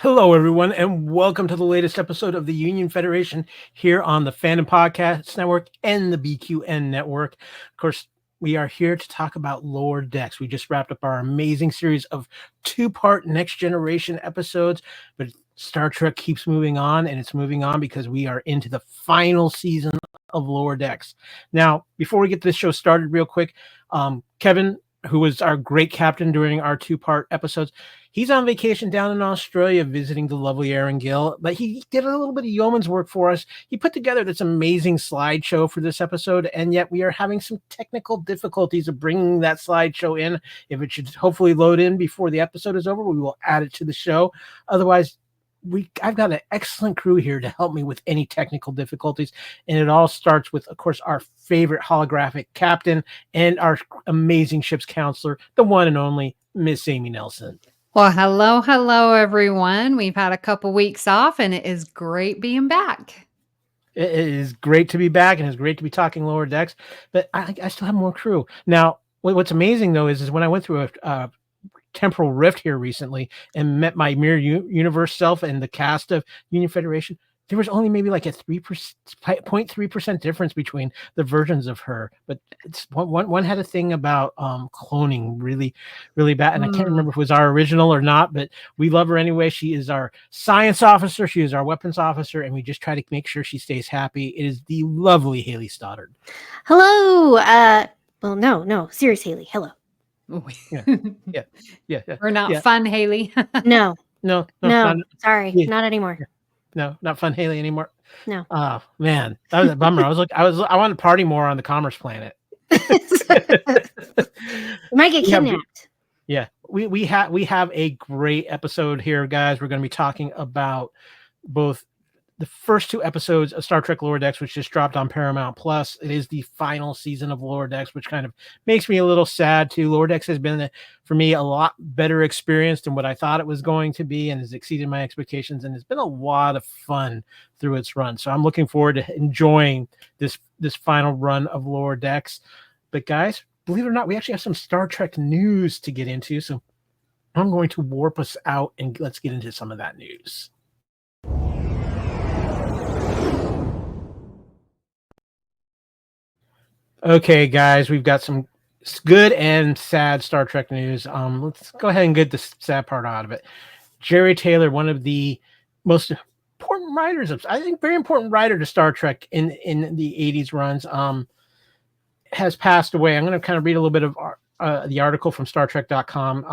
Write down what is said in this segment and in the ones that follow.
Hello, everyone, and welcome to the latest episode of the Union Federation here on the Fandom Podcast Network and the BQN Network. Of course, we are here to talk about Lower Decks. We just wrapped up our amazing series of two-part Next Generation episodes, but Star Trek keeps moving on, and it's moving on because we are into the final season of Lower Decks. Now, before we get this show started real quick, Kevin, who was our great captain during our two-part episodes, he's on vacation down in Australia visiting the lovely Erin Gill, but he did a little bit of yeoman's work for us. He put together this amazing slideshow for this episode, and yet we are having some technical difficulties of bringing that slideshow in. If it should hopefully load in before the episode is over, we will add it to the show. Otherwise, I've got an excellent crew here to help me with any technical difficulties, and it all starts with, of course, our favorite holographic captain and our amazing ship's counselor, the one and only Miss Amy Nelson. Well, hello, everyone. We've had a couple weeks off, and it is great being back. It is great to be back, and it's great to be talking Lower Decks, but I still have more crew. Now, what's amazing, though, is when I went through a temporal rift here recently and met my mirror universe self and the cast of Union Federation, there was only maybe like a 0.3% difference between the versions of her. But it's one had a thing about cloning really, really bad. And I can't remember if it was our original or not, but we love her anyway. She is our science officer. She is our weapons officer. And we just try to make sure she stays happy. It is the lovely Haley Stoddard. Hello. Well, no, serious Haley. Hello. Yeah. We're not fun, Haley. No. Sorry, not anymore. No, not fun, Haley, anymore. No. Oh man, that was a bummer. I wanted to party more on the Commerce Planet. You might get kidnapped. We have a great episode here, guys. We're going to be talking about both the first two episodes of Star Trek Lower Decks, which just dropped on Paramount Plus. It is the final season of Lower Decks, which kind of makes me a little sad too. Lower Decks has been, for me, a lot better experience than what I thought it was going to be, and has exceeded my expectations, and it's been a lot of fun through its run. So I'm looking forward to enjoying this final run of Lower Decks. But guys, believe it or not, we actually have some Star Trek news to get into. So I'm going to warp us out, and let's get into some of that news. Okay, guys, we've got some good and sad Star Trek news. Let's go ahead and get the sad part out of it. Jerry Taylor, one of the most important writers I think very important writer to Star Trek in the 80s runs, has passed away. I'm going to kind of read a little bit of the article from StarTrek.com.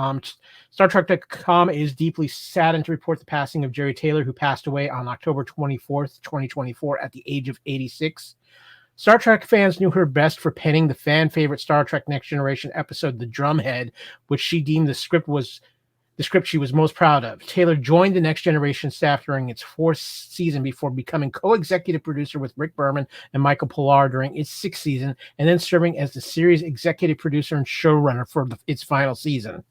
StarTrek.com is deeply saddened to report the passing of Jerry Taylor, who passed away on October 24th, 2024, at the age of 86. Star Trek fans knew her best for penning the fan favorite Star Trek Next Generation episode, The Drumhead, which she deemed the script she was most proud of. Taylor joined the Next Generation staff during its fourth season before becoming co-executive producer with Rick Berman and Michael Pillar during its sixth season, and then serving as the series executive producer and showrunner for its final season.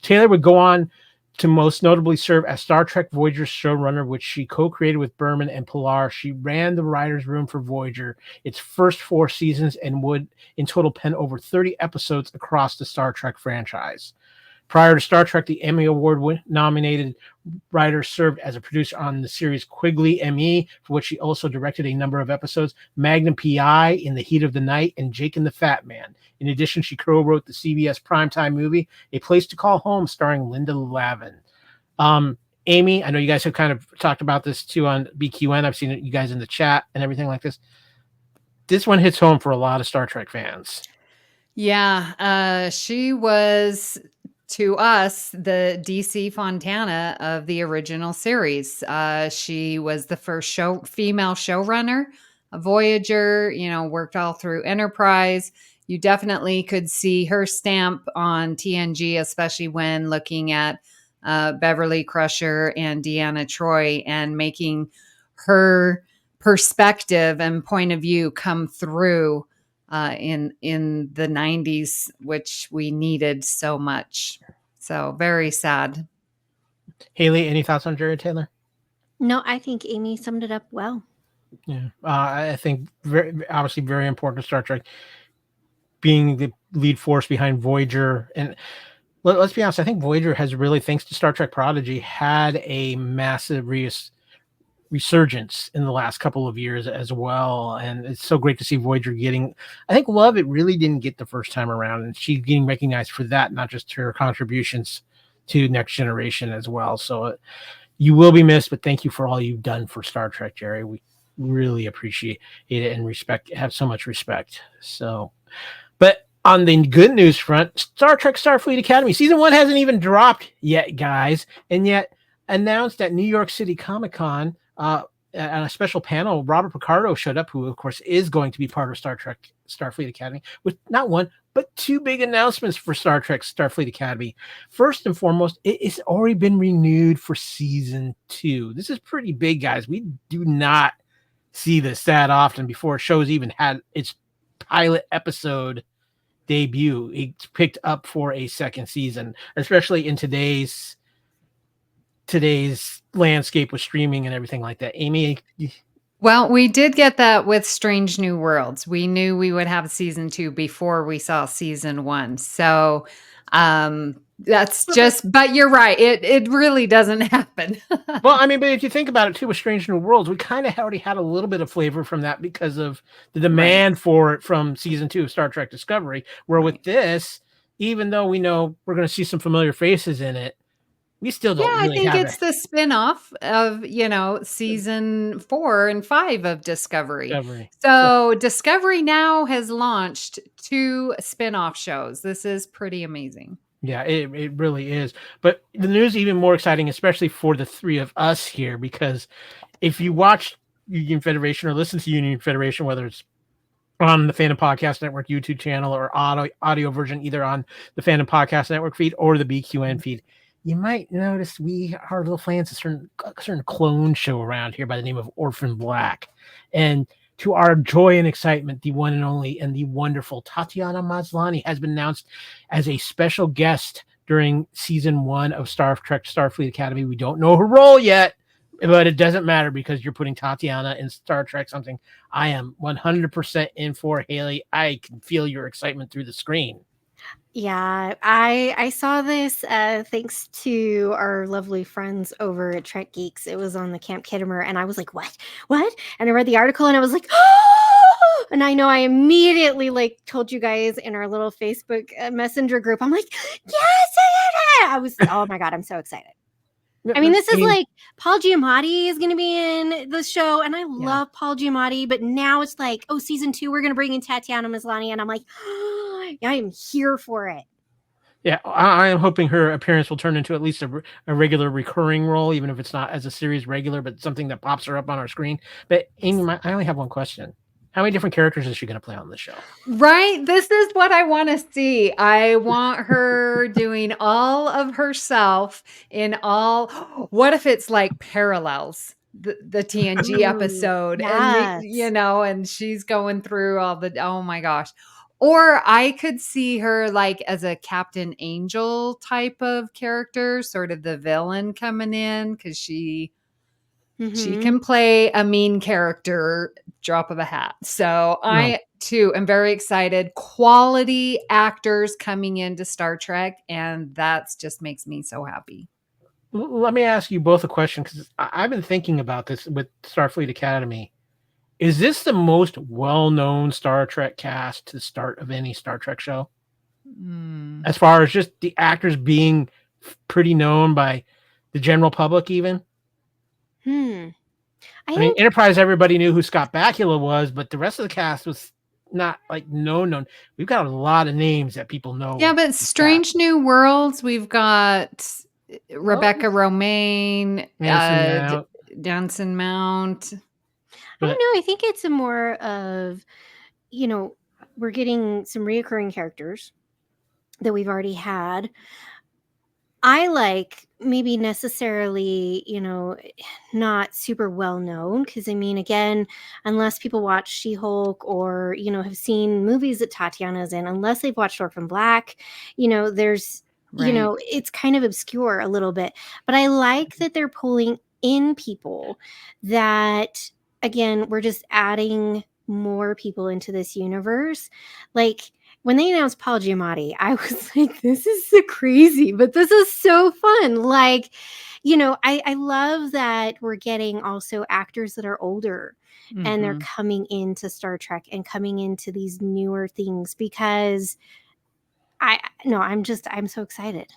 Taylor would go on to most notably serve as Star Trek Voyager's showrunner, which she co-created with Berman and Pillar. She ran the writer's room for Voyager its first 4 seasons and would in total pen over 30 episodes across the Star Trek franchise. Prior to Star Trek, the Emmy Award-nominated writer served as a producer on the series Quigley M.E., for which she also directed a number of episodes, Magnum P.I., In the Heat of the Night, and Jake and the Fat Man. In addition, she co-wrote the CBS primetime movie A Place to Call Home, starring Linda Lavin. Amy, I know you guys have kind of talked about this too on BQN. I've seen you guys in the chat and everything like this. This one hits home for a lot of Star Trek fans. Yeah, she was, to us, the DC Fontana of the original series. She was the first female showrunner, a Voyager, worked all through Enterprise. You definitely could see her stamp on TNG, especially when looking at Beverly Crusher and Deanna Troi and making her perspective and point of view come through in the 90s, which we needed so much. So very sad. Haley, any thoughts on Jerry Taylor? No, I think Amy summed it up well. Yeah, I think obviously very important to Star Trek, being the lead force behind Voyager. And let's be honest. I think Voyager has really, thanks to Star Trek Prodigy, had a massive resurgence in the last couple of years as well. And it's so great to see Voyager getting, I think, love it really didn't get the first time around. And she's getting recognized for that, not just her contributions to Next Generation as well. So you will be missed, but thank you for all you've done for Star Trek, Jerry. We really appreciate it and have so much respect. So, but on the good news front, Star Trek Starfleet Academy season 1 hasn't even dropped yet, guys, and yet announced at New York City Comic-Con at a special panel. Robert Picardo showed up, who of course is going to be part of Star Trek Starfleet Academy, with not one but 2 big announcements for Star Trek Starfleet Academy. First and foremost, it's already been renewed for season 2. This is pretty big, guys. We do not see this that often before shows even had its pilot episode debut. It's picked up for a second season, especially in today's landscape with streaming and everything like that. Amy? Well, we did get that with Strange New Worlds. We knew we would have season 2 before we saw season 1. So that's just, but you're right. It really doesn't happen. Well, I mean, but if you think about it too, with Strange New Worlds, we kind of already had a little bit of flavor from that because of the demand for it from season 2 of Star Trek Discovery, where with this, even though we know we're going to see some familiar faces in it, we still don't really I think have it's the spin-off of, season 4 and 5 of Discovery. So Discovery now has launched 2 spin-off shows. This is pretty amazing. Yeah, it really is. But the news is even more exciting, especially for the 3 of us here, because if you watch Union Federation or listen to Union Federation, whether it's on the Fandom Podcast Network YouTube channel or audio version, either on the Fandom Podcast Network feed or the BQN feed, you might notice we are little fans of a certain clone show around here by the name of Orphan Black. And to our joy and excitement, the one and only and the wonderful Tatiana Maslany has been announced as a special guest during season 1 of Star Trek Starfleet Academy. We don't know her role yet, but it doesn't matter because you're putting Tatiana in Star Trek, something I am 100% in for. Haley, I can feel your excitement through the screen. Yeah, I saw this thanks to our lovely friends over at Trek Geeks. It was on the Camp Kittimer, and I was like, what? And I read the article, and I was like, oh! And I know I immediately told you guys in our little Facebook Messenger group. I'm like, yes! I was, oh my God, I'm so excited. I mean, this is Paul Giamatti is going to be in the show, and I love Paul Giamatti, but now it's season 2, we're going to bring in Tatiana Maslany, and I'm like, oh, I am here for it. Yeah, I am hoping her appearance will turn into at least a regular recurring role, even if it's not as a series regular, but something that pops her up on our screen. But Amy, I only have one question. How many different characters is she going to play on the show? Right. This is what I want to see. I want her doing all of herself in all. What if it's like parallels, the TNG episode, yes. and she's going through all the, oh my gosh. Or I could see her as a Captain Angel type of character, sort of the villain coming in, because she can play a mean character, drop of a hat. So I too am very excited. Quality actors coming into Star Trek, and that just makes me so happy. Let me ask you both a question, because I've been thinking about this with Starfleet Academy. Is this the most well-known Star Trek cast to the start of any Star Trek show? As far as just the actors being pretty known by the general public even? I mean, Enterprise, everybody knew who Scott Bakula was, but the rest of the cast was not known. We've got a lot of names that people know. Yeah, but Strange New Worlds, we've got Rebecca Romaine, Danson Mount. I don't know. I think it's a more of, we're getting some reoccurring characters that we've already had. I like maybe necessarily, not super well known, because I mean, again, unless people watch She-Hulk or, have seen movies that Tatiana's in, unless they've watched Orphan Black, there's, it's kind of obscure a little bit. But I like that they're pulling in people that, again, we're just adding more people into this universe. when they announced Paul Giamatti, I was like, this is so crazy, but this is so fun. Like, I love that we're getting also actors that are older and they're coming into Star Trek and coming into these newer things because I'm so excited.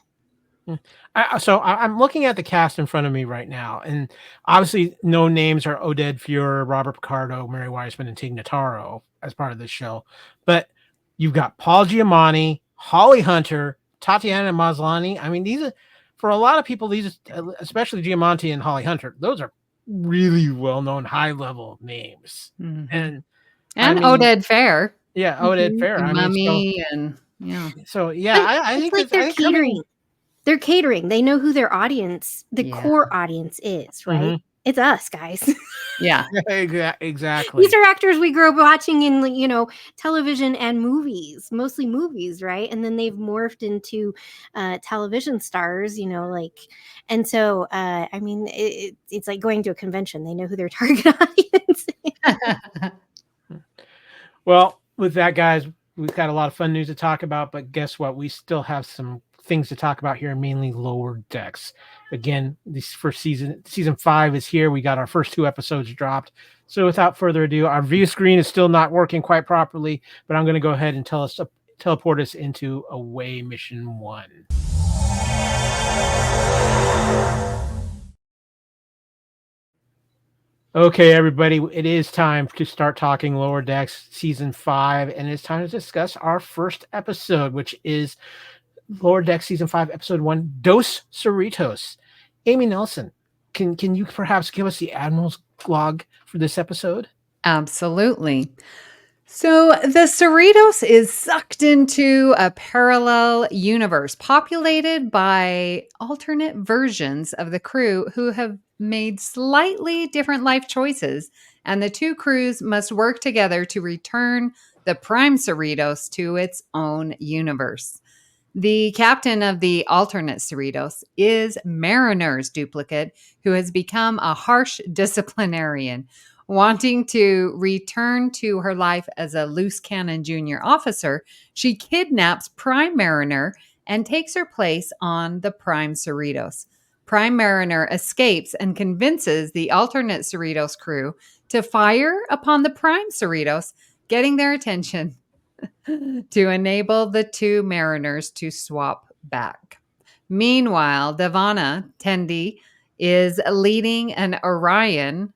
I'm looking at the cast in front of me right now, and obviously no names are Oded Fuhr, Robert Picardo, Mary Wiseman, and Tig Notaro as part of this show, but you've got Paul Giamatti, Holly Hunter, Tatiana Maslany. I mean, these are, for a lot of people, these, especially Giamatti and Holly Hunter, those are really well-known, high-level names. And Oded Fair. Yeah, Oded Fair. I mean, I think like they're catering. They're catering. They know who their audience, the core audience is, right? It's us, guys. Yeah, exactly. These are actors we grew up watching in, television and movies, mostly movies, right? And then they've morphed into television stars, and so, I mean, it's like going to a convention. They know who their target audience is. Well, with that, guys, we've got a lot of fun news to talk about, but guess what? We still have some things to talk about here, mainly Lower Decks. Again, this first season 5 is here. We got our first 2 episodes dropped. So without further ado, our view screen is still not working quite properly, but I'm going to go ahead and teleport us into Away Mission 1. Okay, everybody, it is time to start talking Lower Decks Season 5, and it's time to discuss our first episode, which is Lower Decks Season 5, Episode 1, Dos Cerritos. Amy Nelson, can you perhaps give us the Admiral's log for this episode? Absolutely. So the Cerritos is sucked into a parallel universe populated by alternate versions of the crew who have made slightly different life choices, and the 2 crews must work together to return the Prime Cerritos to its own universe. The captain of the alternate Cerritos is Mariner's duplicate, who has become a harsh disciplinarian. Wanting to return to her life as a loose cannon junior officer, she kidnaps Prime Mariner and takes her place on the Prime Cerritos. Prime Mariner escapes and convinces the alternate Cerritos crew to fire upon the Prime Cerritos, getting their attention to enable the 2 mariners to swap back. Meanwhile, Devana Tendi is leading an Orion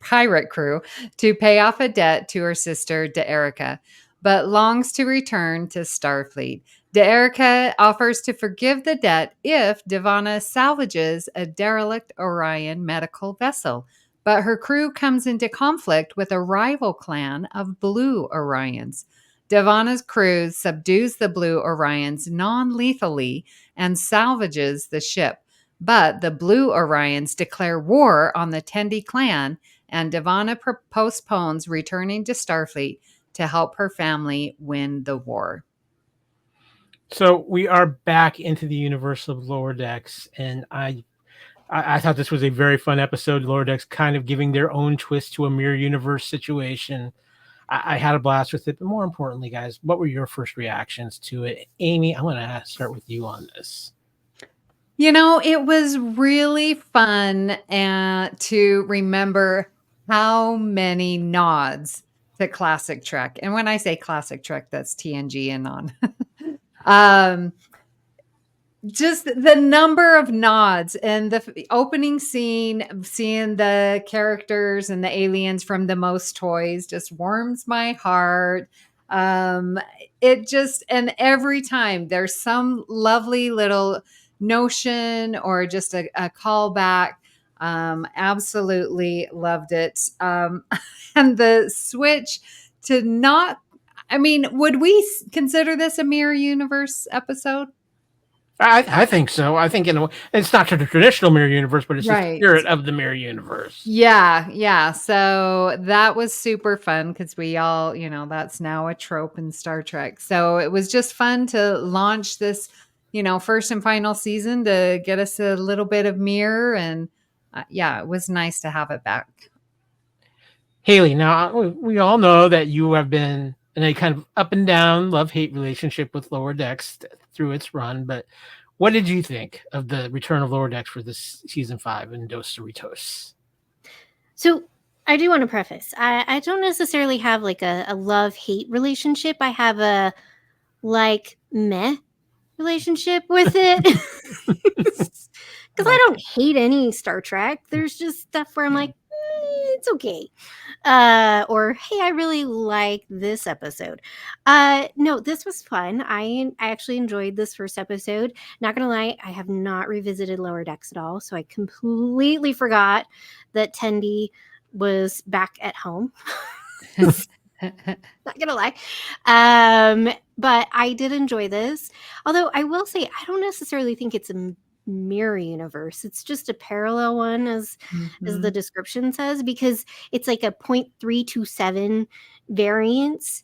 pirate crew to pay off a debt to her sister De'Erica, but longs to return to Starfleet. De'Erica offers to forgive the debt if Devana salvages a derelict Orion medical vessel, but her crew comes into conflict with a rival clan of Blue Orions. Devana's crew subdues the Blue Orions non-lethally and salvages the ship, but the Blue Orions declare war on the Tendi clan, and Devana postpones returning to Starfleet to help her family win the war. So we are back into the universe of Lower Decks, and I thought this was a very fun episode. Lower Decks kind of giving their own twist to a mirror universe situation. I had a blast with it, but more importantly, guys, what were your first reactions to it? Amy, I'm going to start with you on this. It was really fun to remember how many nods to classic Trek. And when I say classic Trek, that's TNG and on. Just the number of nods and the opening scene, seeing the characters and the aliens from the Most Toys just warms my heart. And every time there's some lovely little notion or just a callback. Absolutely loved it. And the switch to would we consider this a mirror universe episode? I think so. I think it's not the traditional mirror universe, but it's the spirit of the mirror universe. Yeah. So that was super fun because we all, that's now a trope in Star Trek. So it was just fun to launch this, first and final season to get us a little bit of mirror. And it was nice to have it back. Haley, now we all know that you have been and a kind of up and down love-hate relationship with Lower Decks through its run. But what did you think of the return of Lower Decks for this season 5 in Dos Cerritos? So I do want to preface, I don't necessarily have like a love-hate relationship. I have a like meh relationship with it. Because I don't hate any Star Trek. There's just stuff where I'm like, it's okay. Or hey, I really like this episode. No, this was fun. I actually enjoyed this first episode. Not gonna lie, I have not revisited Lower Decks at all, so I completely forgot that Tendi was back at home. Not gonna lie. But I did enjoy this. Although I will say I don't necessarily think it's a mirror universe. It's just a parallel one, as the description says, because it's like a 0.327 variance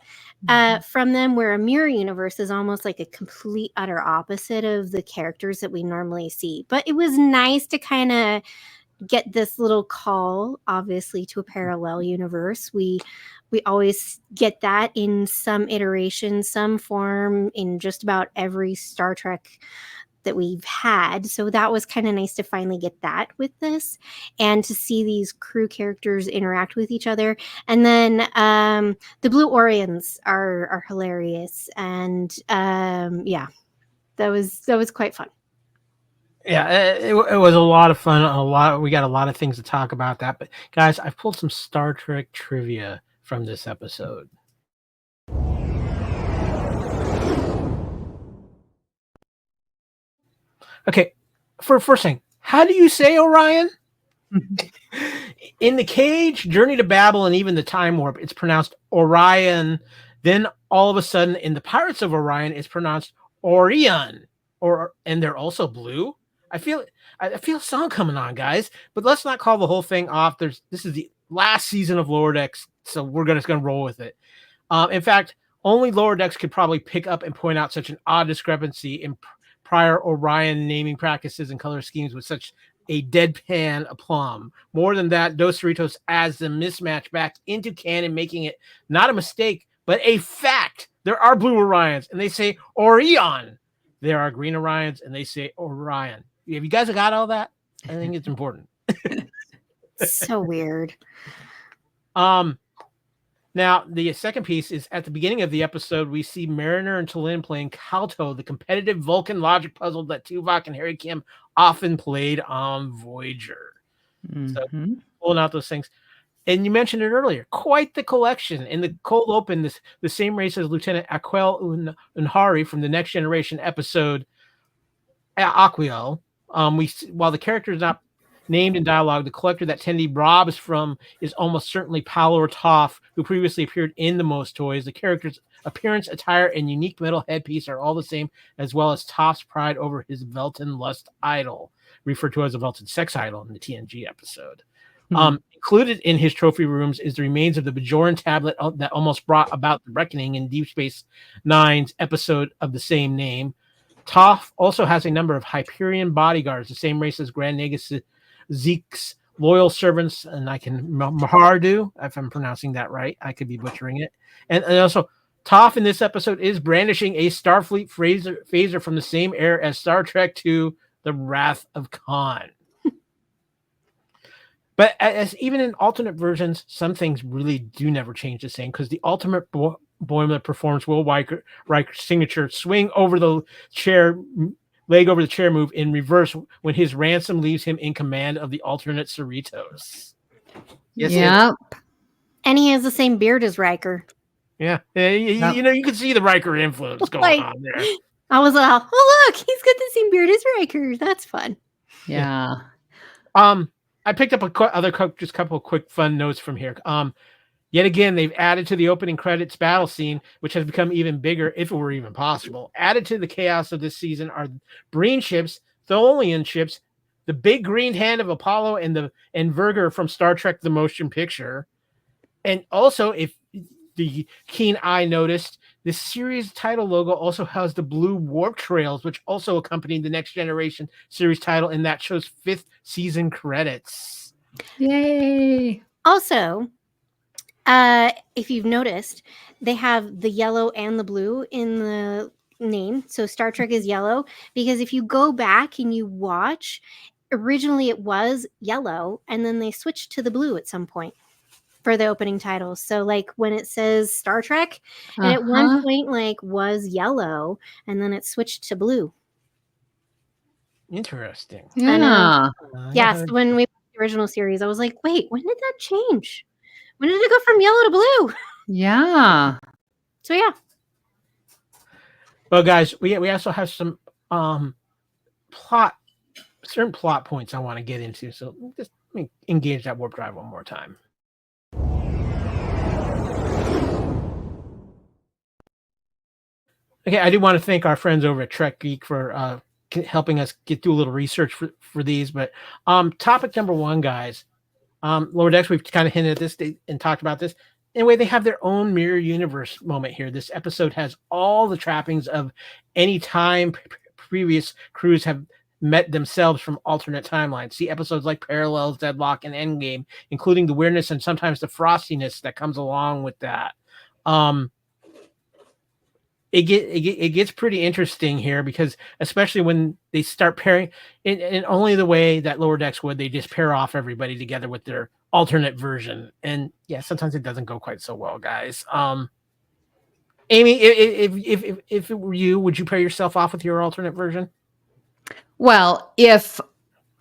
from them, where a mirror universe is almost like a complete utter opposite of the characters that we normally see. But it was nice to kind of get this little call, obviously, to a parallel universe. We always get that in some iteration, some form, in just about every Star Trek that we've had. So that was kind of nice to finally get that with this, and to see these crew characters interact with each other. And then the Blue Orions are hilarious, and yeah, that was quite fun. Yeah, it was a lot of fun. We got a lot of things to talk about that. But guys, I've pulled some Star Trek trivia from this episode. Okay, for first thing, how do you say Orion? In The Cage, Journey to Babel, and even the Time Warp, it's pronounced Orion. Then all of a sudden, in the Pirates of Orion, it's pronounced Orion. And they're also blue. I feel a song coming on, guys. But let's not call the whole thing off. This is the last season of Lower Decks, so we're just gonna roll with it. In fact, only Lower Decks could probably pick up and point out such an odd discrepancy in prior Orion naming practices and color schemes with such a deadpan aplomb. More than that, Dos Cerritos adds the mismatch back into canon, making it not a mistake, but a fact. There are blue Orions, and they say Orion. There are green Orions, and they say Orion. Have you guys got all that? I think it's important. So weird. Now, the second piece is at the beginning of the episode, we see Mariner and T'Lyn playing Kalto, the competitive Vulcan logic puzzle that Tuvok and Harry Kim often played on Voyager. So, pulling out those things. And you mentioned it earlier, quite the collection. In the cold open, the same race as Lieutenant Aquel Unhari from the Next Generation episode, Aquiel. While the character is not named in dialogue, the collector that Tendi robs from is almost certainly Paolo Toff, who previously appeared in the Most Toys. The character's appearance, attire, and unique metal headpiece are all the same, as well as Toff's pride over his Velton lust idol, referred to as a Velton sex idol in the TNG episode. Included in his trophy rooms is the remains of the Bajoran tablet that almost brought about the reckoning in Deep Space Nine's episode of the same name. Toff also has a number of Hyperion bodyguards, the same race as Grand Nagus Zeke's loyal servants, and I can Mahardu, if I'm pronouncing that right. I could be butchering it. And also, Toff in this episode is brandishing a Starfleet phaser from the same era as Star Trek II, The Wrath of Khan. But as even in alternate versions, some things really do never change the same, because the ultimate Boimler performs Will Riker's signature swing over the chair, leg over the chair move in reverse when his ransom leaves him in command of the alternate Cerritos. Yes, yep. And he has the same beard as Riker. Yeah. You know, you can see the Riker influence going on there. I was like, oh, look, he's got the same beard as Riker. That's fun. Yeah. I picked up just a couple of quick fun notes from here. Yet again, they've added to the opening credits battle scene, which has become even bigger, if it were even possible. Added to the chaos of this season are Breen ships, Tholian ships, the big green hand of Apollo, and Virger from Star Trek: The Motion Picture. And also, if the keen eye noticed, the series title logo also has the blue warp trails, which also accompanied the Next Generation series title, and that shows 5th season credits. Yay! Also, If you've noticed, they have the yellow and the blue in the name. So Star Trek is yellow because if you go back and you watch, originally it was yellow and then they switched to the blue at some point for the opening titles. So like when it says Star Trek, and at one point like was yellow and then it switched to blue. Interesting. Yeah. I know. Yeah. So when we watched the original series, I was like, wait, when did that change? When did it go from yellow to blue? Yeah. So yeah. Well, guys, we also have some certain plot points I want to get into. So just let me engage that warp drive one more time. Okay, I do want to thank our friends over at Trek Geek for helping us get through a little research for these. But topic number one, guys, Lower Decks, we've kind of hinted at this and talked about this. Anyway, they have their own mirror universe moment here. This episode has all the trappings of any time previous crews have met themselves from alternate timelines. See episodes like Parallels, Deadlock, and Endgame, including the weirdness and sometimes the frostiness that comes along with that. It gets pretty interesting here because especially when they start pairing in only the way that Lower Decks would, they just pair off everybody together with their alternate version. And yeah, sometimes it doesn't go quite so well, guys. Amy, if it were you, would you pair yourself off with your alternate version? Well, if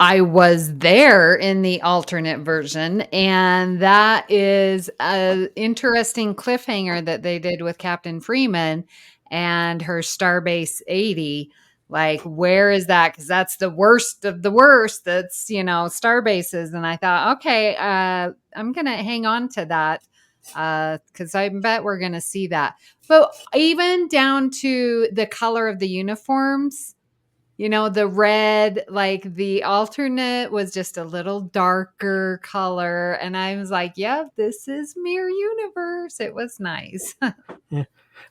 I was there in the alternate version, and that is an interesting cliffhanger that they did with Captain Freeman and her Starbase 80. Like, where is that? Because that's the worst of the worst. That's, Starbases. And I thought, okay, I'm going to hang on to that because I bet we're going to see that. But even down to the color of the uniforms, the red, like the alternate was just a little darker color. And I was like, yeah, this is Mirror Universe. It was nice. Yeah.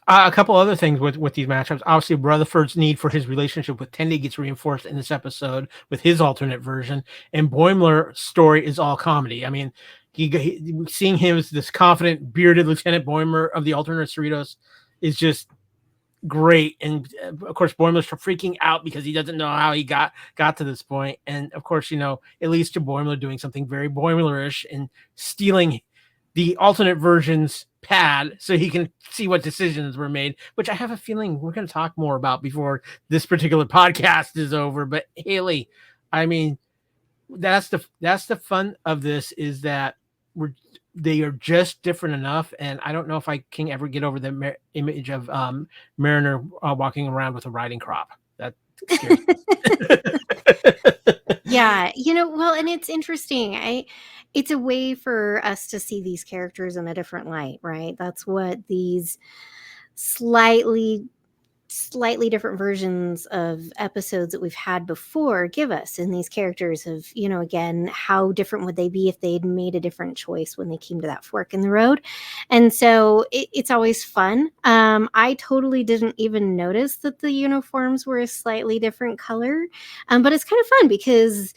A couple other things with these matchups. Obviously, Rutherford's need for his relationship with Tendi gets reinforced in this episode with his alternate version. And Boimler's story is all comedy. I mean, he seeing him as this confident, bearded Lieutenant Boimler of the alternate Cerritos is just great. And of course, Boimler's freaking out because he doesn't know how he got to this point. And of course, it leads to Boimler doing something very Boimlerish and stealing the alternate version's pad so he can see what decisions were made, which I have a feeling we're going to talk more about before this particular podcast is over. But Haley, I mean, that's the fun of this, is that they are just different enough, and I don't know if I can ever get over the image of Mariner walking around with a riding crop. That scares me. Yeah, well, and it's interesting. It's a way for us to see these characters in a different light, right? That's what these slightly different versions of episodes that we've had before give us. And these characters of, again, how different would they be if they'd made a different choice when they came to that fork in the road? And so it's always fun. I totally didn't even notice that the uniforms were a slightly different color, but it's kind of fun because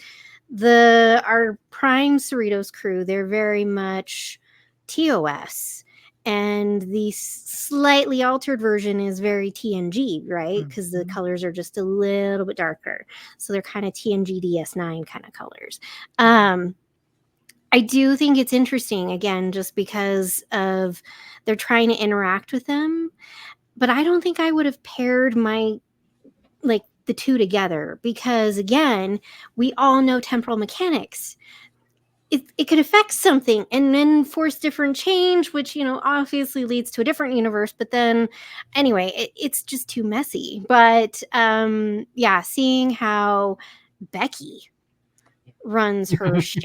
our prime Cerritos crew, they're very much TOS. And the slightly altered version is very TNG, right? Because the colors are just a little bit darker. So they're kind of TNG DS9 kind of colors. I do think it's interesting, again, just because of they're trying to interact with them. But I don't think I would have paired the two together because, again, we all know temporal mechanics. It could affect something and then force different change, which, obviously leads to a different universe. But then anyway, it's just too messy. But seeing how Becky runs her ship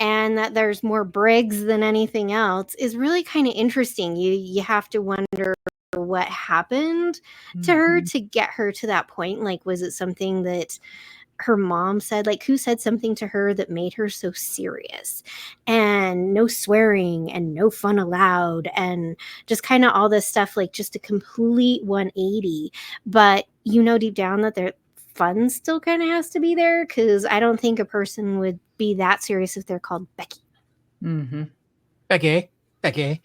and that there's more Briggs than anything else is really kind of interesting. You have to wonder what happened to her to get her to that point. Like, was it something that her mom said? Like, who said something to her that made her so serious? And no swearing and no fun allowed and just kind of all this stuff, like just a complete 180. But deep down that their fun still kind of has to be there, because I don't think a person would be that serious if they're called Becky. Mm-hmm. Becky. Okay.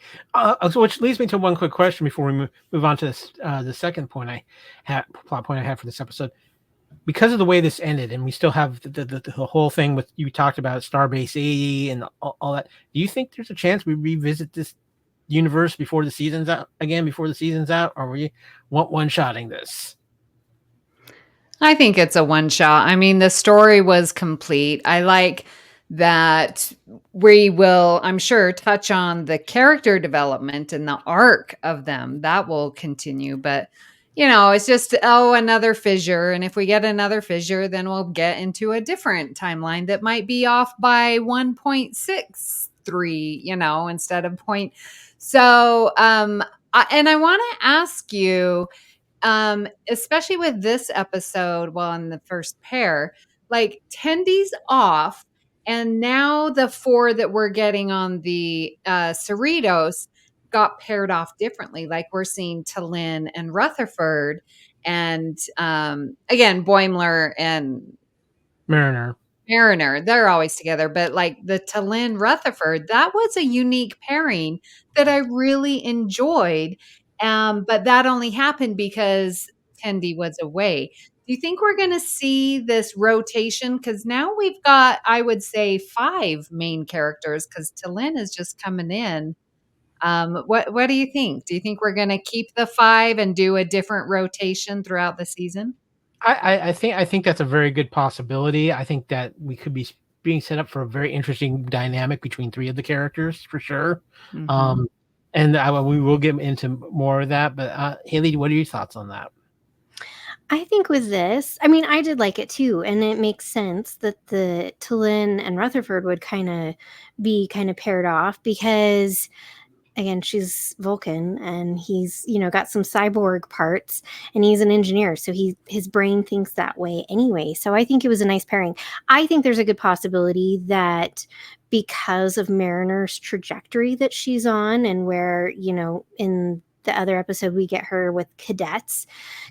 So which leads me to one quick question before we move on to this, the second plot point I had for this episode. Because of the way this ended, and we still have the whole thing with you talked about Starbase 80 and all that. Do you think there's a chance we revisit this universe before the season's out again? Before the season's out, or we want one-shotting this? I think it's a one shot. I mean, the story was complete. I like that we will, I'm sure, touch on the character development and the arc of them. That will continue. But, it's just, another fissure. And if we get another fissure, then we'll get into a different timeline that might be off by 1.63, instead of point. So, and I want to ask you, especially with this episode, well, in the first pair, like Tendy's off, and now the 4 that we're getting on the Cerritos got paired off differently. Like we're seeing Talyn and Rutherford, and again, Boimler and Mariner, they're always together, but like the Talyn Rutherford, that was a unique pairing that I really enjoyed. But that only happened because Tendi was away. Do you think we're going to see this rotation? Because now we've got, I would say, 5 main characters because Talyn is just coming in. What do you think? Do you think we're going to keep the 5 and do a different rotation throughout the season? I think that's a very good possibility. I think that we could be being set up for a very interesting dynamic between 3 of the characters for sure. Mhm. And we will get into more of that. But Haley, what are your thoughts on that? I think with this, I mean, I did like it too, and it makes sense that the Talyn and Rutherford would be paired off because, again, she's Vulcan and he's, got some cyborg parts and he's an engineer. So his brain thinks that way anyway. So I think it was a nice pairing. I think there's a good possibility that because of Mariner's trajectory that she's on and where, in the other episode, we get her with cadets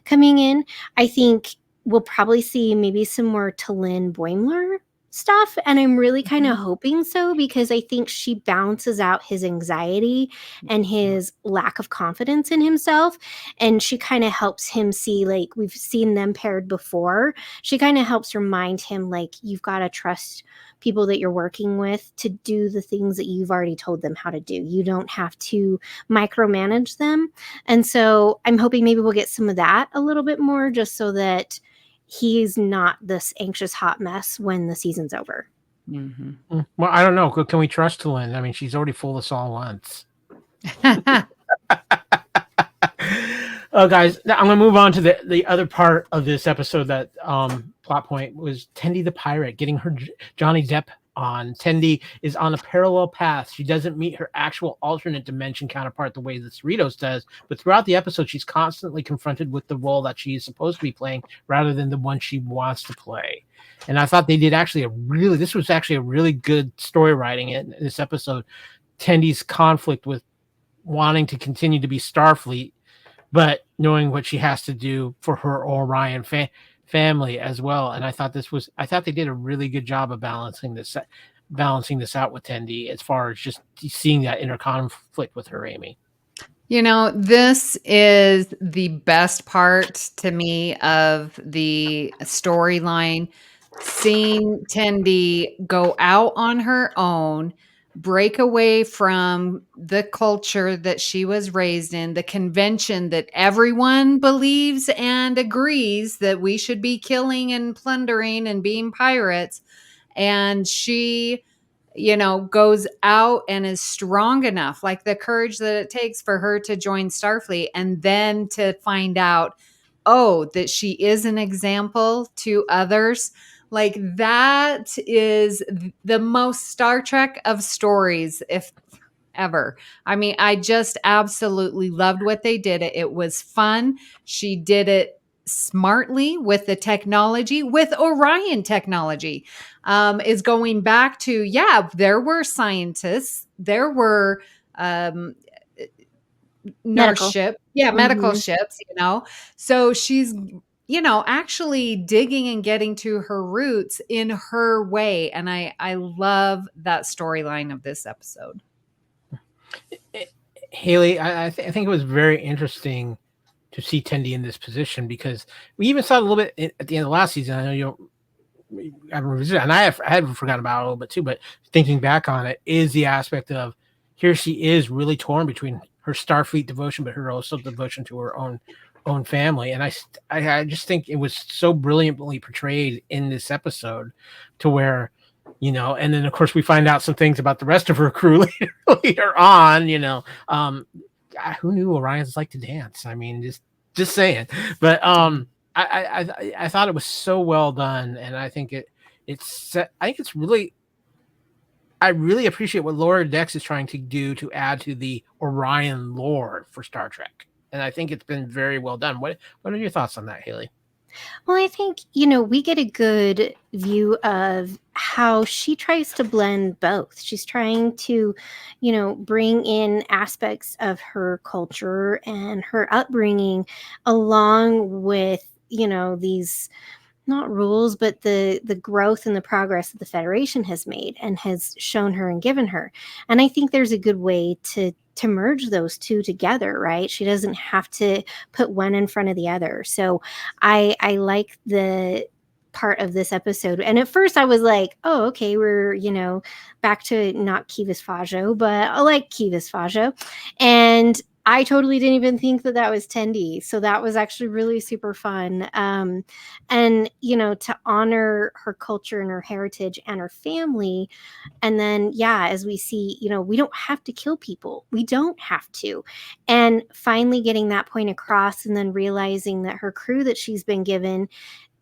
coming in, I think we'll probably see maybe some more Talyn Boimler stuff, and I'm really kind of hoping so because I think she balances out his anxiety and his lack of confidence in himself, and she kind of helps him see, like, we've seen them paired before. She kind of helps remind him, like, you've got to trust people that you're working with to do the things that you've already told them how to do. You don't have to micromanage them. And so I'm hoping maybe we'll get some of that a little bit more just so that he's not this anxious hot mess when the season's over. Mm-hmm. Well, I don't know. Can we trust Talyn? I mean, she's already fooled us all once. Oh, guys, I'm going to move on to the other part of this episode. That plot point was Tendi the pirate getting her Johnny Depp on. Tendi is on a parallel path. She doesn't meet her actual alternate dimension counterpart the way the Cerritos does, but throughout the episode, she's constantly confronted with the role that she is supposed to be playing rather than the one she wants to play. And I thought they did this was actually a really good story writing in this episode. Tendi's conflict with wanting to continue to be Starfleet, but knowing what she has to do for her Orion family as well. And I thought they did a really good job of balancing this out with Tendi as far as just seeing that inner conflict with her, Amy. This is the best part to me of the storyline. Seeing Tendi go out on her own, break away from the culture that she was raised in, the convention that everyone believes and agrees that we should be killing and plundering and being pirates. And she, goes out and is strong enough, like the courage that it takes for her to join Starfleet and then to find out, that she is an example to others. Like that is the most Star Trek of stories, if ever. I mean, I just absolutely loved what they did. It was fun. She did it smartly with the technology, with Orion technology. Is going back to, there were scientists, there were Medical. medical ships, So she's actually digging and getting to her roots in her way. And I love that storyline of this episode. Haley, I think it was very interesting to see Tendi in this position because we even saw it a little bit at the end of last season. I know I haven't revisited, and I had forgotten about it a little bit too. But thinking back on it, is the aspect of here she is really torn between her Starfleet devotion, but her also devotion to her own family. And I just think it was so brilliantly portrayed in this episode, to where, and then of course we find out some things about the rest of her crew later on. Who knew Orions like to dance? I mean, just saying. But I thought it was so well done, and I think it's really. I really appreciate what Laura Dex is trying to do to add to the Orion lore for Star Trek, and I think it's been very well done. What are your thoughts on that, Haley? Well, I think, we get a good view of how she tries to blend both. She's trying to, bring in aspects of her culture and her upbringing along with, these not rules, but the growth and the progress that the Federation has made and has shown her and given her. And I think there's a good way to merge those two together, right? She doesn't have to put one in front of the other. So I like the part of this episode. And at first I was like, oh, okay, we're, back to not Kivas Fajo, but I like Kivas Fajo. And I totally didn't even think that was Tendi. So that was actually really super fun. And, to honor her culture and her heritage and her family. And then, as we see, we don't have to kill people. We don't have to. And finally getting that point across, and then realizing that her crew that she's been given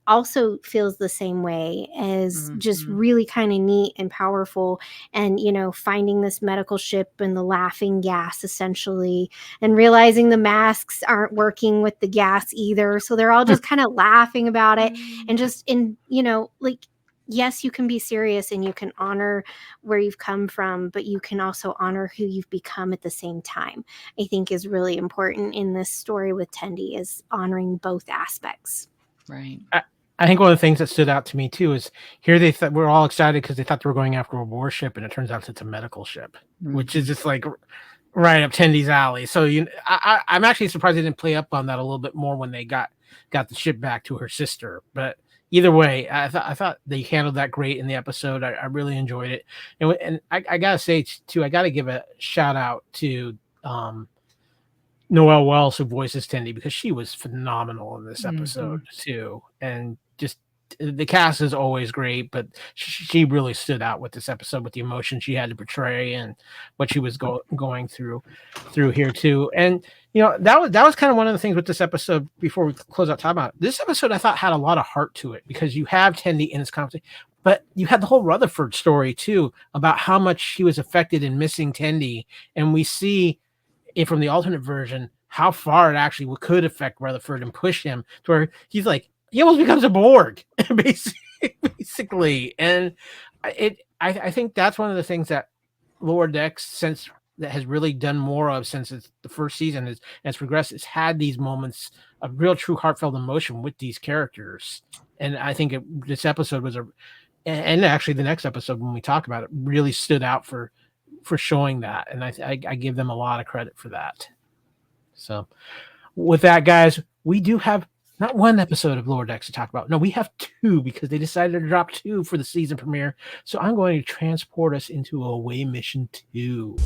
also feels the same way, as just really kind of neat and powerful. And, finding this medical ship and the laughing gas essentially, and realizing the masks aren't working with the gas either. So they're all just kind of laughing about it. And just yes, you can be serious and you can honor where you've come from, but you can also honor who you've become at the same time. I think is really important in this story with Tendi, is honoring both aspects. Right. I think one of the things that stood out to me too is here they thought we're all excited because they thought they were going after a warship, and it turns out it's a medical ship, which is just like right up Tendi's alley. So I'm actually surprised they didn't play up on that a little bit more when they got the ship back to her sister. But either way, I thought they handled that great in the episode. I really enjoyed it, and I gotta say too, I gotta give a shout out to Noelle Wells, who voices Tendi, because she was phenomenal in this episode too. And just the cast is always great, but she really stood out with this episode, with the emotion she had to portray and what she was going through here too. And that was kind of one of the things with this episode. Before we close out time out, this episode I thought had a lot of heart to it, because you have Tendi in this conversation, but you had the whole Rutherford story too, about how much he was affected in missing Tendi, and we see from the alternate version how far it actually could affect Rutherford and push him to where he's like, he almost becomes a Borg, basically. And I think that's one of the things that Lower Decks that has really done more of since the first season as progressed. It's had these moments of real, true, heartfelt emotion with these characters. And I think this episode was and actually the next episode when we talk about it really stood out for showing that. And I give them a lot of credit for that. So with that, guys, we do have not one episode of Lower Decks to talk about. No, we have two, because they decided to drop two for the season premiere. So I'm going to transport us into Away Mission 2.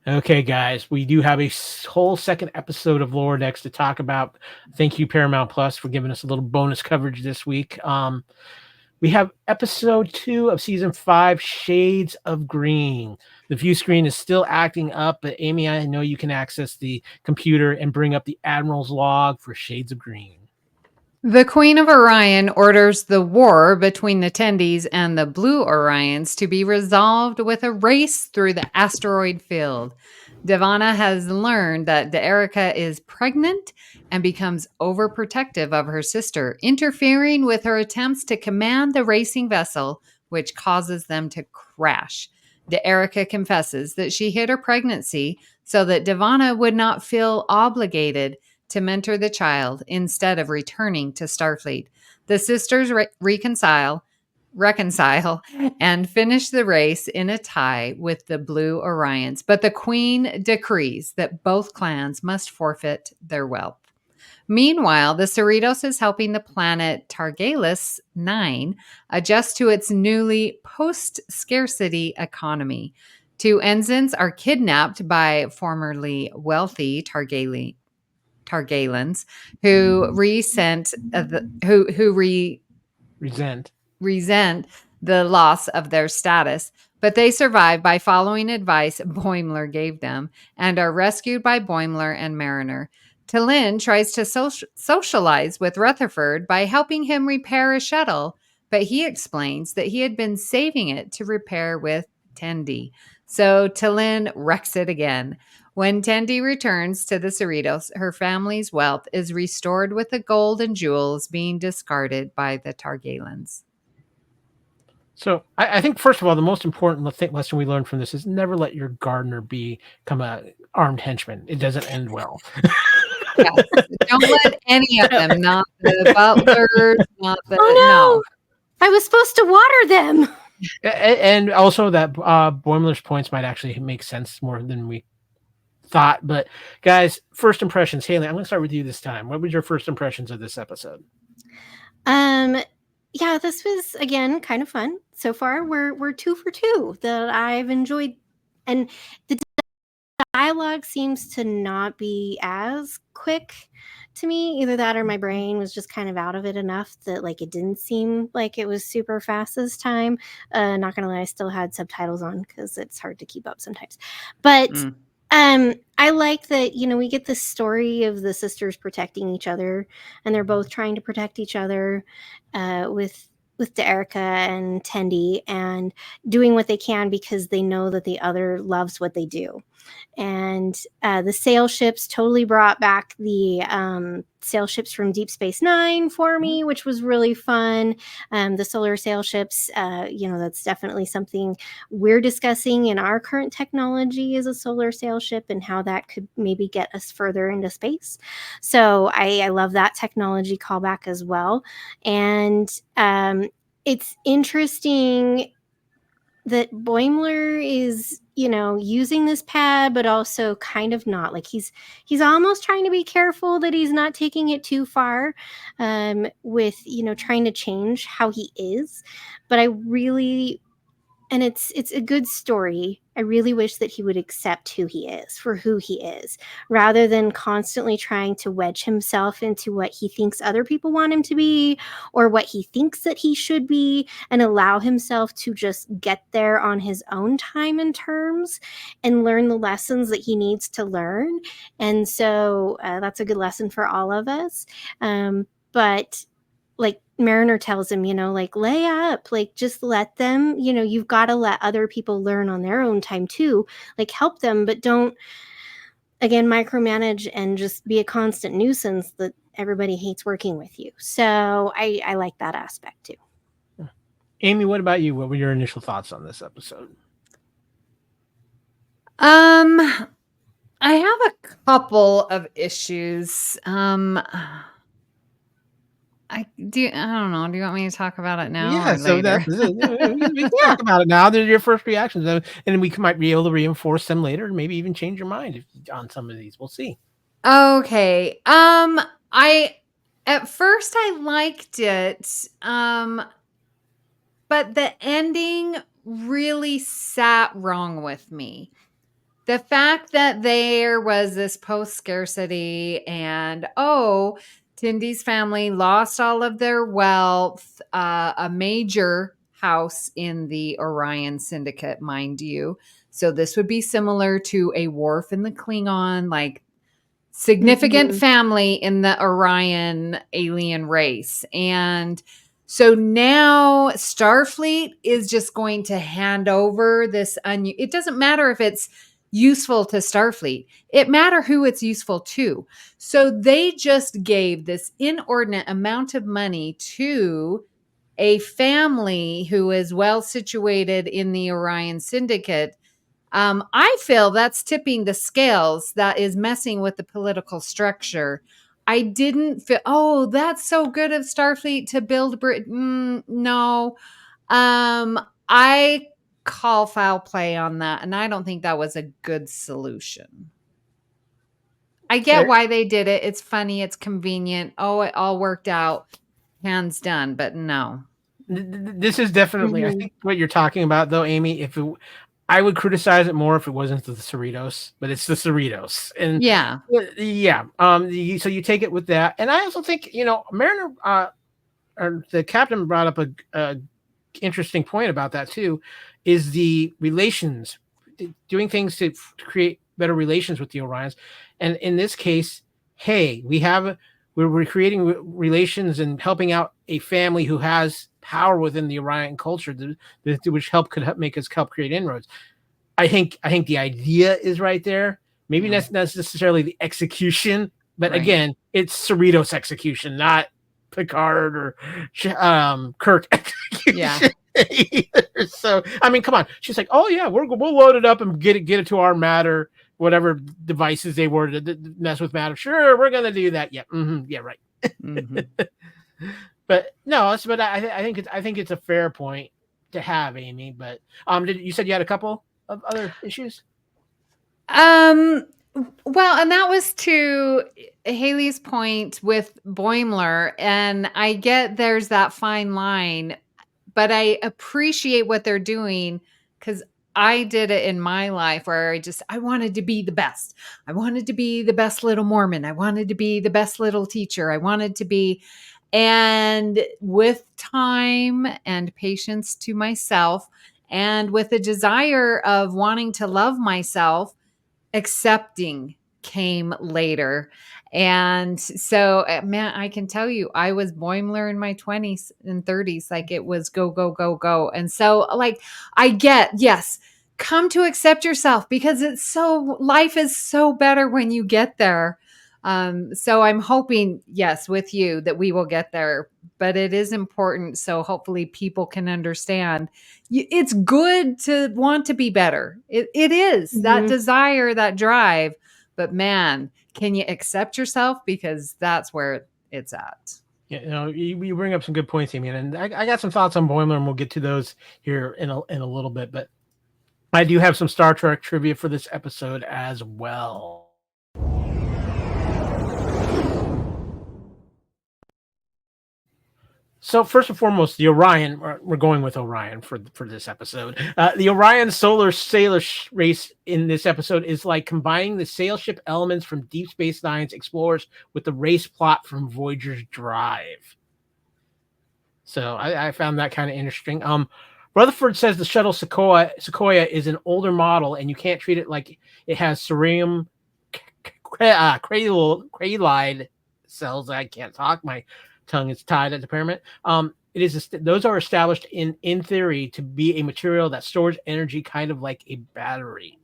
Okay, guys, we do have a whole second episode of Lower Decks to talk about. Thank you, Paramount Plus, for giving us a little bonus coverage this week. We have episode 2 of season 5, Shades of Green. The view screen is still acting up, but Amy, I know you can access the computer and bring up the Admiral's log for Shades of Green. The Queen of Orion orders the war between the Tendis and the Blue Orions to be resolved with a race through the asteroid field. Devana has learned that De'Erica is pregnant and becomes overprotective of her sister, interfering with her attempts to command the racing vessel, which causes them to crash. De'Erica confesses that she hid her pregnancy so that Devana would not feel obligated to mentor the child instead of returning to Starfleet. The sisters reconcile, reconcile and finish the race in a tie with the Blue Orions. But the queen decrees that both clans must forfeit their wealth. Meanwhile, the Cerritos is helping the planet Targalis 9 adjust to its newly post-scarcity economy. 2 ensigns are kidnapped by formerly wealthy Targalans who resent resent the loss of their status, but they survive by following advice Boimler gave them and are rescued by Boimler and Mariner. Tillin tries to socialize with Rutherford by helping him repair a shuttle, but he explains that he had been saving it to repair with Tendi. So Tillin wrecks it again. When Tendi returns to the Cerritos, her family's wealth is restored with the gold and jewels being discarded by the Targalans. So I think, first of all, the most important lesson we learned from this is never let your gardener become a armed henchman. It doesn't end well. Yes. Don't let any of them, not the butlers, not the... no. I was supposed to water them. And also that Boimler's points might actually make sense more than we thought. But guys, first impressions. Haley, I'm going to start with you this time. What was your first impressions of this episode? Yeah, this was, again, kind of fun. So far, we're 2 for 2 that I've enjoyed. And the dialogue seems to not be as quick to me. Either that or my brain was just kind of out of it enough that, like, it didn't seem like it was super fast this time. Not gonna lie, I still had subtitles on because it's hard to keep up sometimes. But I like that, we get this story of the sisters protecting each other, and they're both trying to protect each other with Erica and Tendi, and doing what they can because they know that the other loves what they do. And the sail ships totally brought back the sail ships from Deep Space Nine for me, which was really fun. The solar sail ships, that's definitely something we're discussing in our current technology, is a solar sail ship and how that could maybe get us further into space. So I love that technology callback as well. And it's interesting that Boimler is, using this pad, but also kind of not. Like he's almost trying to be careful that he's not taking it too far with, trying to change how he is. But I really, and it's a good story. I really wish that he would accept who he is for who he is, rather than constantly trying to wedge himself into what he thinks other people want him to be, or what he thinks that he should be, and allow himself to just get there on his own time and terms and learn the lessons that he needs to learn. And so that's a good lesson for all of us. But like Mariner tells him, lay up, just let them, you've got to let other people learn on their own time too, help them, but don't, again, micromanage and just be a constant nuisance that everybody hates working with you. So I like that aspect too. Amy, what about you? What were your initial thoughts on this episode? I have a couple of issues. I don't know. Do you want me to talk about it now? Yeah, or so later? we can talk about it now. They're your first reactions, and we might be able to reinforce them later, and maybe even change your mind on some of these. We'll see. Okay. At first I liked it, but the ending really sat wrong with me. The fact that there was this post-scarcity and, Tindy's family lost all of their wealth, a major house in the Orion Syndicate, mind you. So this would be similar to a Worf in the Klingon, significant family in the Orion alien race. And so now Starfleet is just going to hand over this. It doesn't matter if it's useful to Starfleet. It matters who it's useful to. So they just gave this inordinate amount of money to a family who is well situated in the Orion Syndicate. I feel that's tipping the scales. That is messing with the political structure. I didn't feel, that's so good of Starfleet to build Britain. No. I call foul play on that, and I don't think that was a good solution. I get why they did it. It's funny. It's convenient. Oh, it all worked out. Hands done. But no. This is definitely, I Mhm. think what you're talking about though, Amy, I would criticize it more if it wasn't the Cerritos, but it's the Cerritos. And Yeah. yeah. So you take it with that. And I also think, Mariner, or the captain brought up a interesting point about that too, is the relations, doing things to create better relations with the Orions. And in this case, hey, we're creating relations and helping out a family who has power within the Orion culture, which could help create inroads. I think the idea is right there. Maybe that's not necessarily the execution, but Right. again, it's Cerritos execution, not Picard or Kirk execution. Yeah. Either. So I mean, come on. She's like, oh yeah, we'll load it up and get it to our matter, whatever devices they were to mess with matter. Sure, we're gonna do that. Yeah, yeah, right. Mhm. But no, but I think it's a fair point to have, Amy. But you said you had a couple of other issues? Well, and that was to Haley's point with Boimler, and I get there's that fine line, but I appreciate what they're doing because I did it in my life where I wanted to be the best. I wanted to be the best little Mormon. I wanted to be the best little teacher. I wanted to be, and with time and patience to myself, and with a desire of wanting to love myself, accepting came later. And so, man, I can tell you, I was Boimler in my 20s and 30s. Like it was go, go, go, go. And so, like, I get, yes, come to accept yourself because life is so better when you get there. So I'm hoping, yes, with you that we will get there, but it is important. So hopefully people can understand it's good to want to be better. It is that Mhm. desire, that drive, but man, can you accept yourself? Because that's where it's at. Yeah, you bring up some good points, Amy, and I got some thoughts on Boimler, and we'll get to those here in a little bit. But I do have some Star Trek trivia for this episode as well. So first and foremost, the Orion. We're going with Orion for this episode. The Orion solar sailor race in this episode is like combining the sail ship elements from Deep Space Nine's Explorers with the race plot from Voyager's Drive. So I found that kind of interesting. Rutherford says the shuttle Sequoia is an older model, and you can't treat it like it has cerium cradylide cells. I can't talk. My tongue is tied at the impairment. Those are established in theory to be a material that stores energy, kind of like a battery.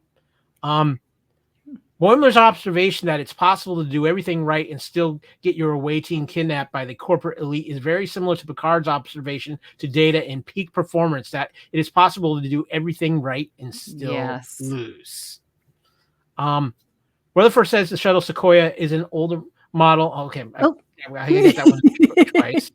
Boimler's observation that it's possible to do everything right and still get your away team kidnapped by the corporate elite is very similar to Picard's observation to Data in Peak Performance that it is possible to do everything right and still lose. Rutherford says the shuttle Sequoia is an older model. Okay, I get that one twice.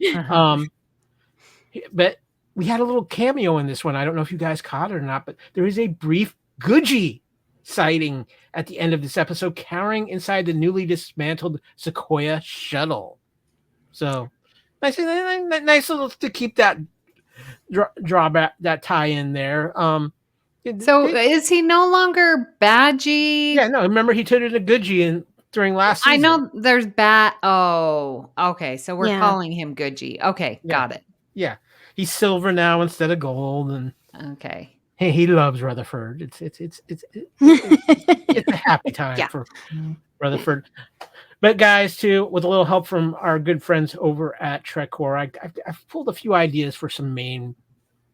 But we had a little cameo in this one. I don't know if you guys caught it or not, but there is a brief Guji sighting at the end of this episode carrying inside the newly dismantled Sequoia shuttle. So nice little to keep that drawback, that tie in there. So is he no longer Badgie? Yeah, no, remember he turned into Guji during last season. I know there's Oh, okay. So we're calling him Guji. Okay, got it. Yeah. He's silver now instead of gold, and okay. Hey, he loves Rutherford. It's a happy time for Rutherford. But guys, too, with a little help from our good friends over at TrekCore, I've pulled a few ideas for some main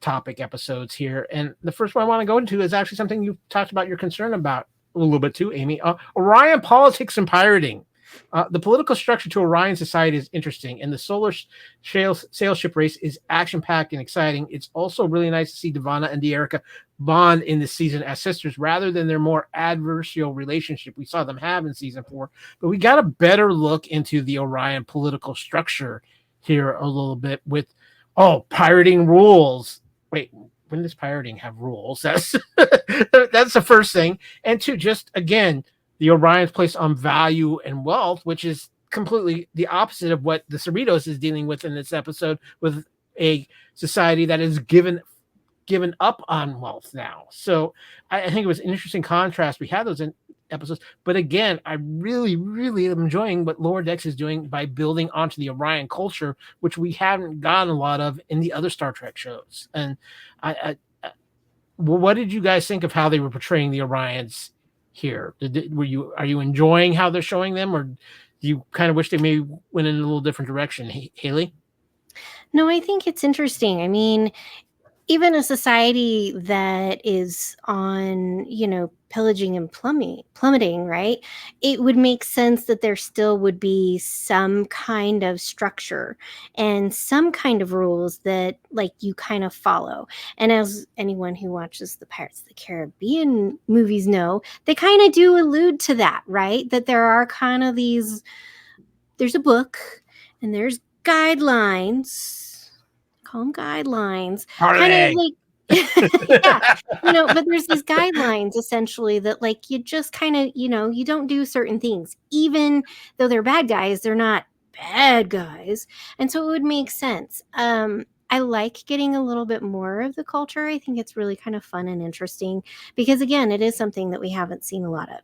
topic episodes here. And the first one I want to go into is actually something you talked about your concern about a little bit too, Amy. Orion politics and pirating. The political structure to Orion society is interesting, and the solar sail ship race is action-packed and exciting. It's also really nice to see Devana and De'Erica bond in this season as sisters rather than their more adversarial relationship we saw them have in season 4. But we got a better look into the Orion political structure here a little bit with, pirating rules. wait, when does pirating have rules? That's that's the first thing. And two, just again, the Orion's place on value and wealth, which is completely the opposite of what the Cerritos is dealing with in this episode, with a society that is given up on wealth now. So I think it was an interesting contrast. We had those in episodes, but again, I really, really am enjoying what Lower Decks is doing by building onto the Orion culture, which we haven't gotten a lot of in the other Star Trek shows. And what did you guys think of how they were portraying the Orions here? Are you enjoying how they're showing them, or do you kind of wish they maybe went in a little different direction, Haley? No, I think it's interesting. I mean, even a society that is on, pillaging and plummeting, right? It would make sense that there still would be some kind of structure and some kind of rules that like you kind of follow. And as anyone who watches the Pirates of the Caribbean movies know, they kind of do allude to that, right? That there are kind of there's a book and there's guidelines. Call them guidelines. Kind of like, yeah, but there's these guidelines essentially that like you just kind of, you don't do certain things. Even though they're bad guys, they're not bad guys. And so it would make sense. I like getting a little bit more of the culture. I think it's really kind of fun and interesting because, again, it is something that we haven't seen a lot of.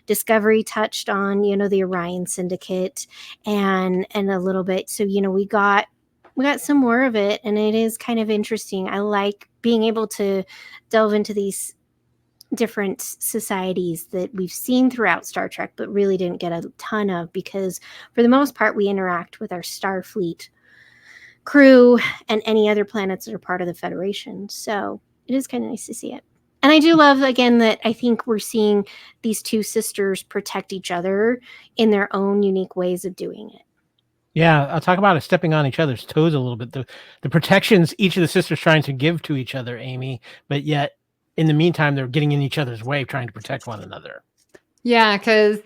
Discovery touched on, the Orion Syndicate and a little bit. So, we got some more of it, and it is kind of interesting. I like being able to delve into these different societies that we've seen throughout Star Trek, but really didn't get a ton of because, for the most part, we interact with our Starfleet crew and any other planets that are part of the Federation. So it is kind of nice to see it. And I do love, again, that I think we're seeing these two sisters protect each other in their own unique ways of doing it. Yeah, I'll talk about it stepping on each other's toes a little bit. The protections each of the sisters trying to give to each other, Amy, but yet in the meantime, they're getting in each other's way, trying to protect one another. Yeah, because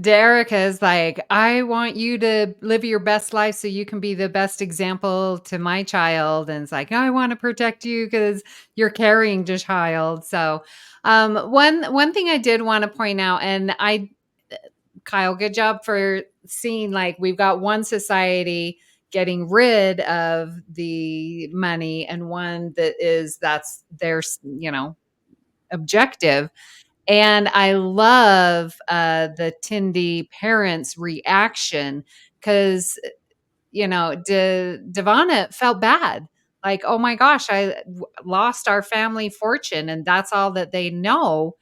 Derek is like, I want you to live your best life so you can be the best example to my child. And it's like, I want to protect you because you're carrying the child. So one thing I did want to point out, and Kyle, good job for seeing like we've got one society getting rid of the money and one that's their, objective. And I love the Tindy parents' reaction because, Devana felt bad. Like, oh my gosh, I lost our family fortune and that's all that they know.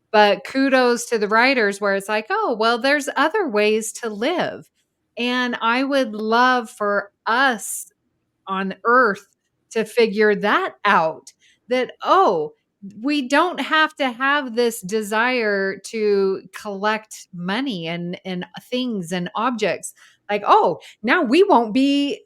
But kudos to the writers where it's like, oh, well, there's other ways to live. And I would love for us on Earth to figure that out, that, oh, we don't have to have this desire to collect money and things and objects. Like, oh, now we won't be,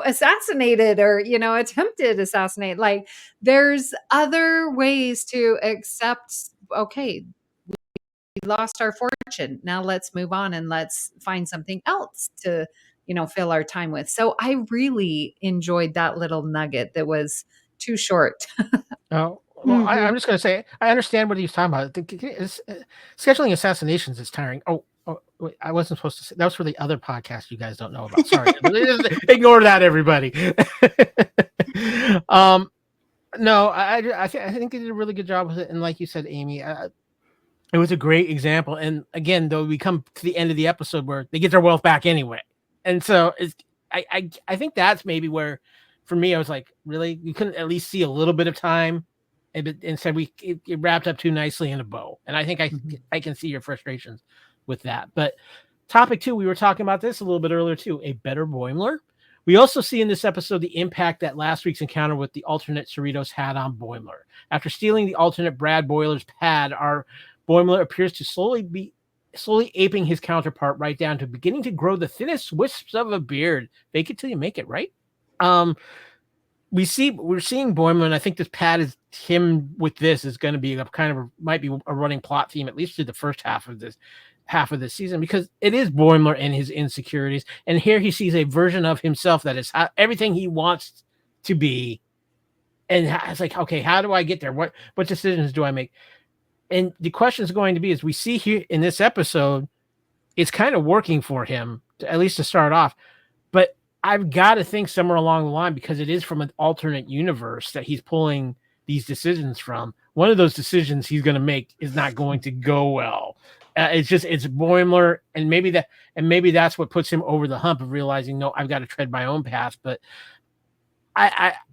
assassinated or, attempted assassinate. Like there's other ways to accept, okay, we lost our fortune. Now let's move on and let's find something else to, fill our time with. So I really enjoyed that little nugget that was too short. Oh, well, I'm just going to say, I understand what he's talking about. Scheduling assassinations is tiring. Oh, wait, I wasn't supposed to say that was for the other podcast you guys don't know about. Sorry. Ignore that, everybody. No, I think they did a really good job with it. And like you said, Amy, it was a great example. And again, though, we come to the end of the episode where they get their wealth back anyway. And so I think that's maybe where, for me, I was like, really? You couldn't at least see a little bit of time? And instead, it wrapped up too nicely in a bow. And I think I can see your frustrations with that. But topic 2, we were talking about this a little bit earlier too, a better Boimler. We also see in this episode the impact that last week's encounter with the alternate Cerritos had on Boimler. After stealing the alternate Brad Boiler's pad, our Boimler appears to slowly aping his counterpart right down to beginning to grow the thinnest wisps of a beard. Fake it till you make it, right? We're seeing Boimler, and I think this pad is him with this is going to be might be a running plot theme, at least through the first half of this season, because it is Boimler and his insecurities. And here he sees a version of himself that is everything he wants to be. And it's like, okay, how do I get there? What decisions do I make? And the question is going to be, as we see here in this episode, it's kind of working for him, at least to start off. But I've got to think somewhere along the line, because it is from an alternate universe that he's pulling these decisions from. One of those decisions he's going to make is not going to go well. It's Boimler, and maybe that's what puts him over the hump of realizing, no, I've got to tread my own path. But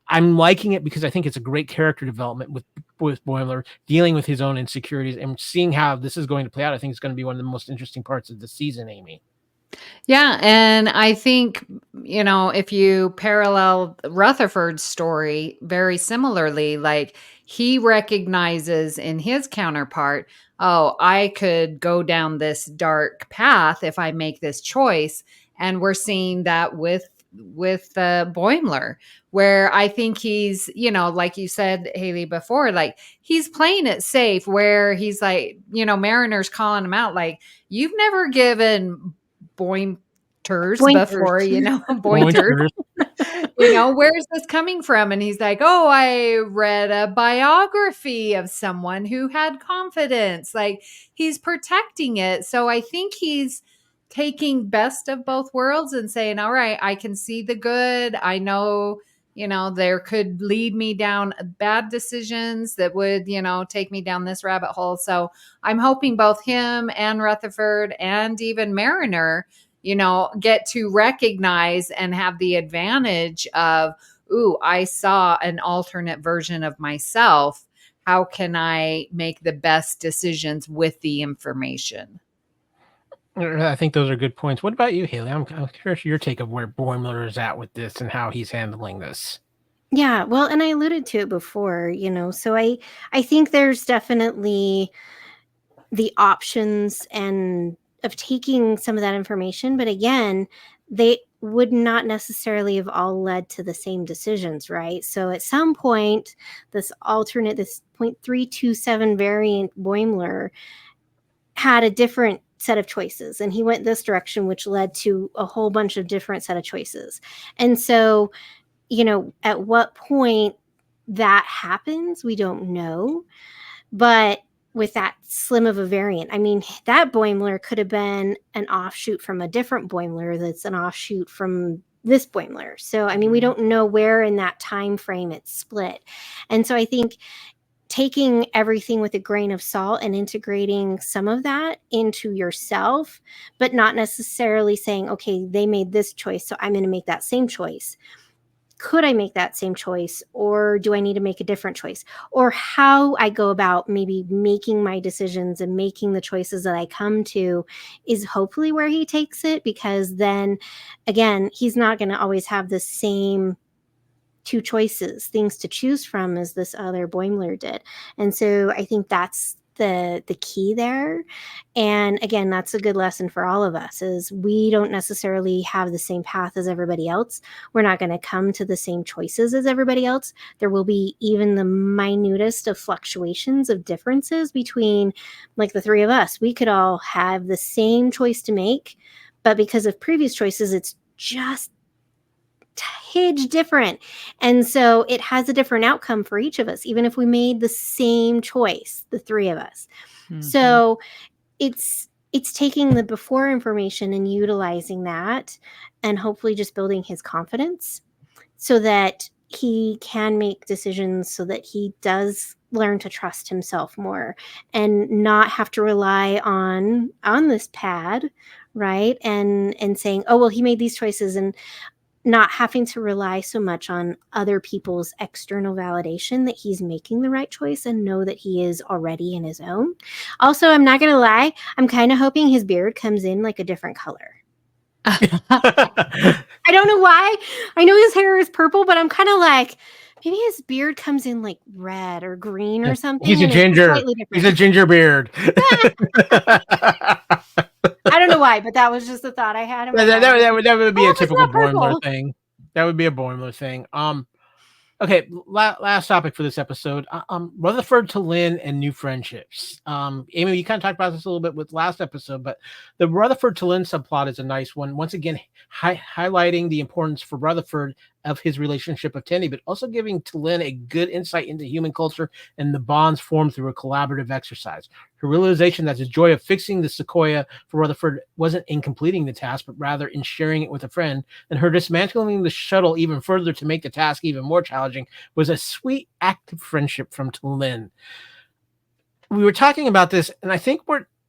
I'm liking it because I think it's a great character development with Boimler dealing with his own insecurities and seeing how this is going to play out. I think it's going to be one of the most interesting parts of the season, Amy. Yeah, and I think, if you parallel Rutherford's story very similarly, like he recognizes in his counterpart, oh, I could go down this dark path if I make this choice. And we're seeing that with Boimler, where I think he's, like you said, Haley, before, like he's playing it safe, where he's like, Mariner's calling him out, like, you've never given pointers before, pointers. Where's this coming from? And he's like, oh, I read a biography of someone who had confidence. Like he's protecting it. So I think he's taking best of both worlds and saying, all right, I can see the good. I know, there could lead me down bad decisions that would, take me down this rabbit hole. So I'm hoping both him and Rutherford and even Mariner, get to recognize and have the advantage of, ooh, I saw an alternate version of myself. How can I make the best decisions with the information? I think those are good points. What about you, Haley? I'm curious your take of where Boimler is at with this and how he's handling this. Yeah, well, and I alluded to it before, so I think there's definitely the options and of taking some of that information, but again, they would not necessarily have all led to the same decisions, right? So at some point, this 0.327 variant Boimler had a different set of choices, and he went this direction, which led to a whole bunch of different set of choices. And so, at what point that happens, we don't know. But with that slim of a variant, I mean, that Boimler could have been an offshoot from a different Boimler that's an offshoot from this Boimler. So, I mean, we don't know where in that time frame it's split. And so I think taking everything with a grain of salt and integrating some of that into yourself, but not necessarily saying, okay, they made this choice, so I'm going to make that same choice. Could I make that same choice, or do I need to make a different choice? Or how I go about maybe making my decisions and making the choices that I come to is hopefully where he takes it, because then, again, he's not going to always have the same two things to choose from as this other Boimler did. And so I think that's the key there. And again, that's a good lesson for all of us, is we don't necessarily have the same path as everybody else. We're not going to come to the same choices as everybody else. There will be even the minutest of fluctuations of differences between, like, the three of us. We could all have the same choice to make, but because of previous choices, it's just huge different. And so it has a different outcome for each of us, even if we made the same choice, the three of us. Mm-hmm. So it's taking the before information and utilizing that, and hopefully just building his confidence so that he can make decisions, so that he does learn to trust himself more and not have to rely on this pad, right? And saying, oh, well, he made these choices, and not having to rely so much on other people's external validation that he's making the right choice, and know that he is already in his own. Also, I'm not going to lie, I'm kind of hoping his beard comes in like a different color. I don't know why. I know his hair is purple, but I'm kind of like, maybe his beard comes in like red or green or something. He's a ginger. He's a ginger beard. I don't know why, but that was just a thought I had. That would be a typical Boimler thing. That would be a Boimler thing. Okay, last topic for this episode. Rutherford to Lynn and new friendships. Amy, you kind of talked about this a little bit with last episode, but the Rutherford to Lynn subplot is a nice one. Once again, highlighting the importance for Rutherford of his relationship with Tendy, but also giving T'Lyn a good insight into human culture and the bonds formed through a collaborative exercise. Her realization that the joy of fixing the Sequoia for Rutherford wasn't in completing the task, but rather in sharing it with a friend, and her dismantling the shuttle even further to make the task even more challenging was a sweet act of friendship from T'Lyn. We were talking about this, and I think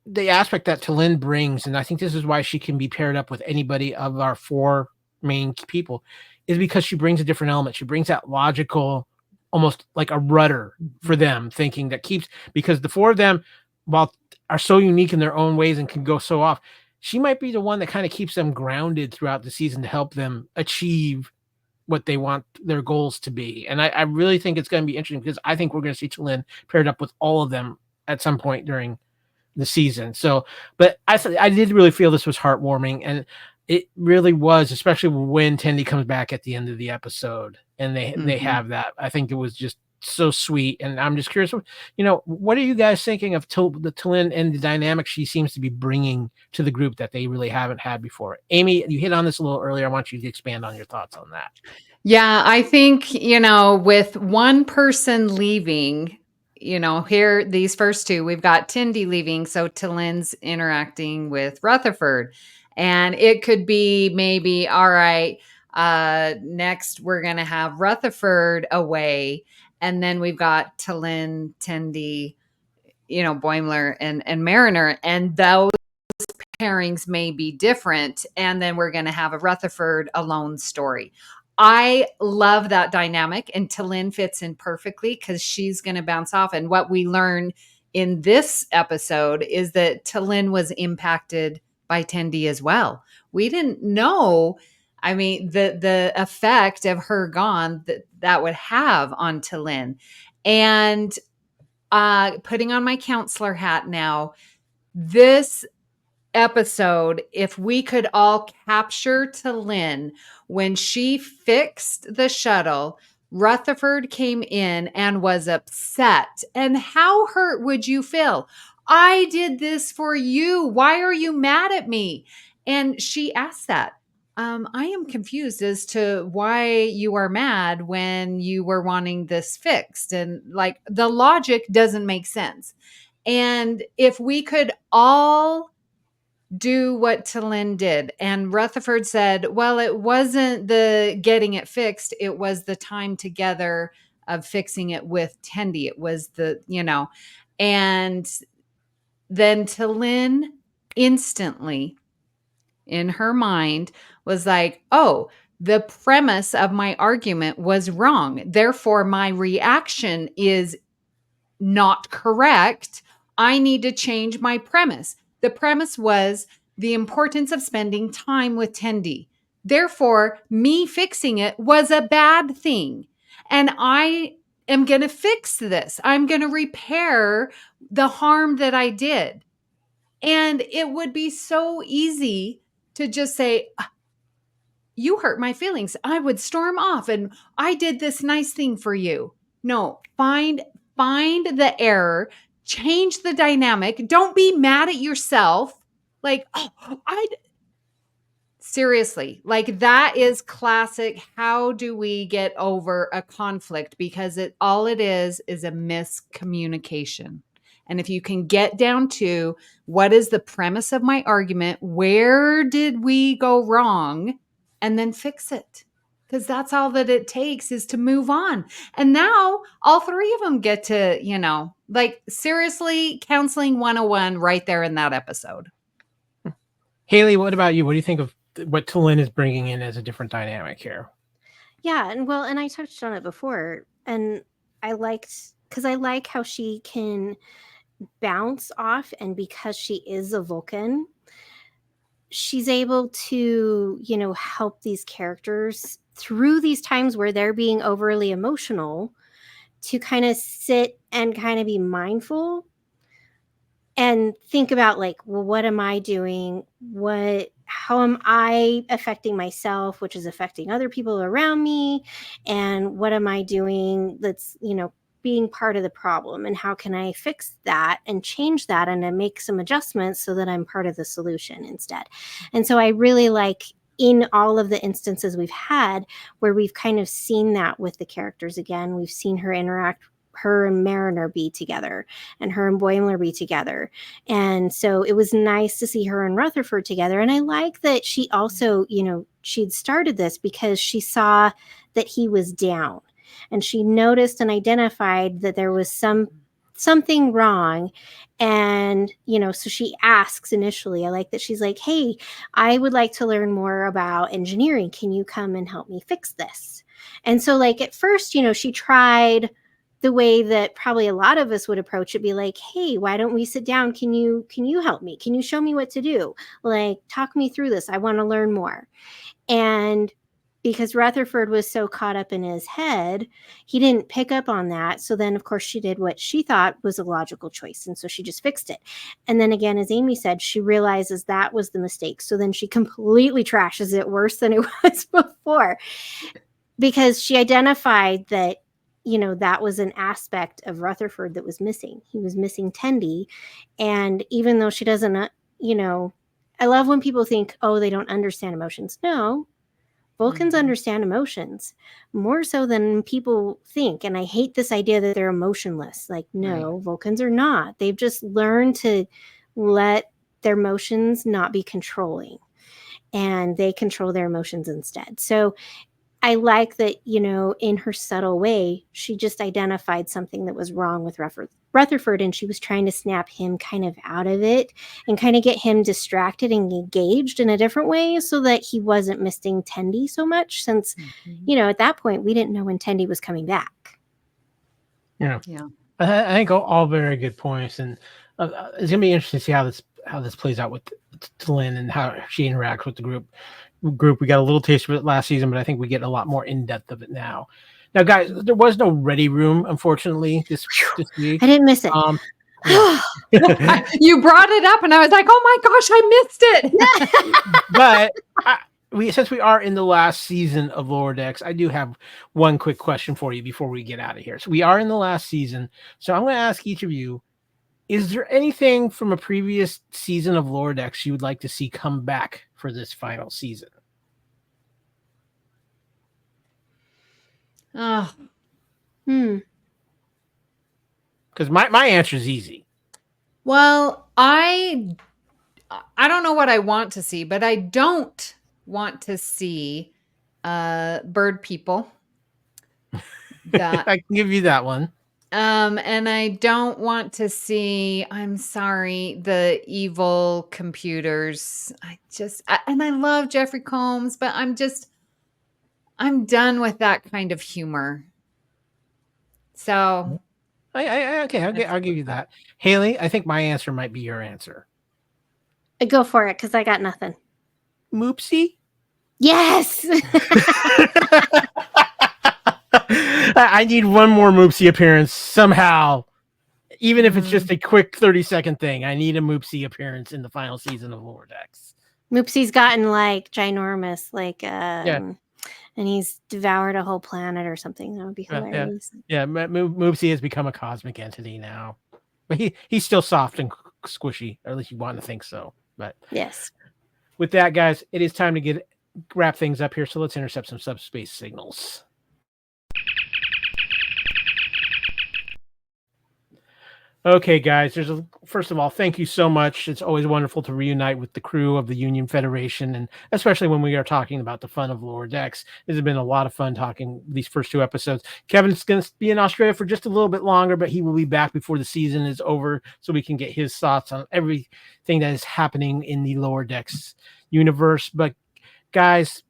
the aspect that T'Lyn brings, and I think this is why she can be paired up with anybody of our four main people, is because she brings a different element. She brings that logical, almost like a rudder for them thinking that keeps, because the four of them, while are so unique in their own ways and can go so off, she might be the one that kind of keeps them grounded throughout the season to help them achieve what they want their goals to be. And I really think it's going to be interesting because I think we're going to see T'Lyn paired up with all of them at some point during the season. So, but I did really feel this was heartwarming, and it really was, especially when Tendy comes back at the end of the episode and they have that. I think it was just so sweet, and I'm just curious, what are you guys thinking of the T'Lyn and the dynamic she seems to be bringing to the group that they really haven't had before? Amy, you hit on this a little earlier. I want you to expand on your thoughts on that. Yeah, I think, with one person leaving, here, these first two, we've got Tendy leaving. So T'Lyn's interacting with Rutherford. And it could be maybe, all right, next we're going to have Rutherford away. And then we've got T'Lyn, Tendy, Boimler and Mariner. And those pairings may be different. And then we're going to have a Rutherford alone story. I love that dynamic, and T'Lyn fits in perfectly because she's going to bounce off. And what we learn in this episode is that T'Lyn was impacted by Tendy as well. We didn't know, the effect of her gone that would have on T'Lyn. And putting on my counselor hat now, this episode, if we could all capture T'Lyn when she fixed the shuttle, Rutherford came in and was upset. And how hurt would you feel? I did this for you. Why are you mad at me? And she asked that. I am confused as to why you are mad when you were wanting this fixed. And like the logic doesn't make sense. And if we could all do what T'Lyn did. And Rutherford said, well, it wasn't the getting it fixed. It was the time together of fixing it with Tendy. It was and then T'Lyn instantly in her mind was like, oh, the premise of my argument was wrong. Therefore, my reaction is not correct. I need to change my premise. The premise was the importance of spending time with Tendy. Therefore, me fixing it was a bad thing. And I am going to fix this. I'm going to repair the harm that I did. And it would be so easy to just say, you hurt my feelings. I would storm off and I did this nice thing for you. No, find the error, change the dynamic. Don't be mad at yourself. Like, seriously, like that is classic. How do we get over a conflict? Because all it is a miscommunication. And if you can get down to what is the premise of my argument, where did we go wrong, and then fix it. Because that's all that it takes is to move on. And now all three of them get to, seriously, counseling 101 right there in that episode. Haley, what about you? What do you think of what T'Lyn is bringing in as a different dynamic here? Yeah, and I touched on it before, and I like how she can bounce off, and because she is a Vulcan, she's able to, help these characters through these times where they're being overly emotional to kind of sit and kind of be mindful and think about like, well, what am I doing? How am I affecting myself, which is affecting other people around me? And what am I doing that's, being part of the problem, and how can I fix that and change that and then make some adjustments so that I'm part of the solution instead. And so I really like in all of the instances we've had where we've kind of seen that with the characters again, we've seen her interact, her and Mariner be together and her and Boimler be together. And so it was nice to see her and Rutherford together. And I like that she also, she'd started this because she saw that he was down and she noticed and identified that there was something wrong. And, so she asks initially, I like that she's like, hey, I would like to learn more about engineering. Can you come and help me fix this? And so like at first, she tried the way that probably a lot of us would approach it, be like, hey, why don't we sit down? Can you help me? Can you show me what to do? Like, talk me through this. I want to learn more. And because Rutherford was so caught up in his head, he didn't pick up on that. So then, of course, she did what she thought was a logical choice. And so she just fixed it. And then again, as Amy said, she realizes that was the mistake. So then she completely trashes it worse than it was before because she identified that, that was an aspect of Rutherford that was missing. He was missing Tendi. And even though she doesn't, I love when people think, oh, they don't understand emotions. No, Vulcans understand emotions more so than people think. And I hate this idea that they're emotionless. Like, no, right. Vulcans are not. They've just learned to let their emotions not be controlling. And they control their emotions instead. So I like that, in her subtle way, she just identified something that was wrong with Rutherford, and she was trying to snap him kind of out of it and kind of get him distracted and engaged in a different way so that he wasn't missing Tendi so much since, at that point, we didn't know when Tendi was coming back. Yeah. I think all very good points. And it's going to be interesting to see how this plays out with Lynn and how she interacts with the group. We got a little taste of it last season, but I think we get a lot more in depth of it now. Now, guys, there was no ready room, unfortunately, this week. I didn't miss it. You brought it up, and I was like, "Oh my gosh, I missed it!" But since we are in the last season of Lower Decks, I do have one quick question for you before we get out of here. So we are in the last season, so I'm going to ask each of you: is there anything from a previous season of Lower Decks you would like to see come back for this final season? Oh. Because my answer is easy. Well, I don't know what I want to see, but I don't want to see bird people. I can give you that one. And I don't want to see, I'm sorry, the evil computers. And I love Jeffrey Combs, but I'm done with that kind of humor. So okay, I'll give you that. Haley, I think my answer might be your answer. Go for it, because I got nothing. Moopsie? Yes. I need one more Moopsie appearance somehow, even if it's just a quick 30-second thing. I need a Moopsie appearance in the final season of Lower Decks. Moopsie's gotten like ginormous, and he's devoured a whole planet or something. That would be hilarious. Yeah. Moopsie has become a cosmic entity now, but he's still soft and squishy, or at least you want to think so. But yes, with that, guys, it is time to wrap things up here. So let's intercept some subspace signals. Okay, guys, first of all, thank you so much. It's always wonderful to reunite with the crew of the Union Federation, and especially when we are talking about the fun of Lower Decks. This has been a lot of fun talking these first two episodes. Kevin's going to be in Australia for just a little bit longer, but he will be back before the season is over so we can get his thoughts on everything that is happening in the Lower Decks universe. But guys,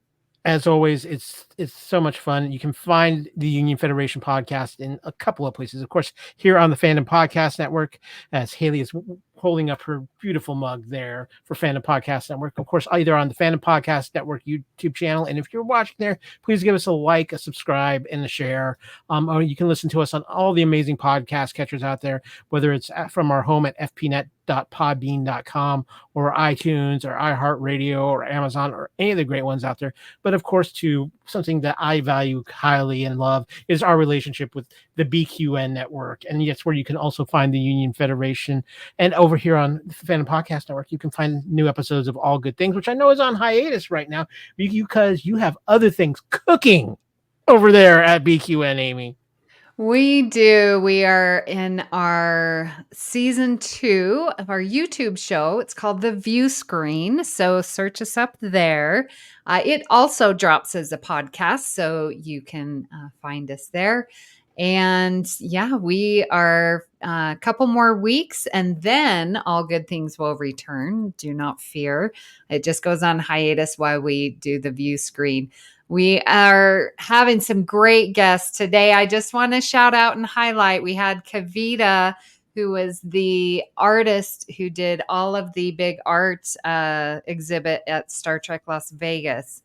as always, it's so much fun. You can find the Union Federation podcast in a couple of places. Of course, here on the Fandom Podcast Network, as Haley is holding up her beautiful mug there for Fandom Podcast Network. Of course, either on the Fandom Podcast Network YouTube channel. And if you're watching there, please give us a like, a subscribe, and a share. Or you can listen to us on all the amazing podcast catchers out there, whether it's from our home at fpnet.podbean.com or iTunes or iHeartRadio or Amazon or any of the great ones out there. But of course, something that I value highly and love is our relationship with the BQN network. And that's where you can also find the Union Federation. And over here on the Fandom Podcast Network, you can find new episodes of All Good Things, which I know is on hiatus right now because you have other things cooking over there at BQN, Amy. We do. We are in our season 2 of our YouTube show. It's called The View Screen. So search us up there. It also drops as a podcast, so you can find us there. And yeah, we are a couple more weeks and then All Good Things will return. Do not fear. It just goes on hiatus while we do the View Screen. We are having some great guests today. I just want to shout out and highlight. We had Kavita, who was the artist who did all of the big art exhibit at Star Trek Las Vegas.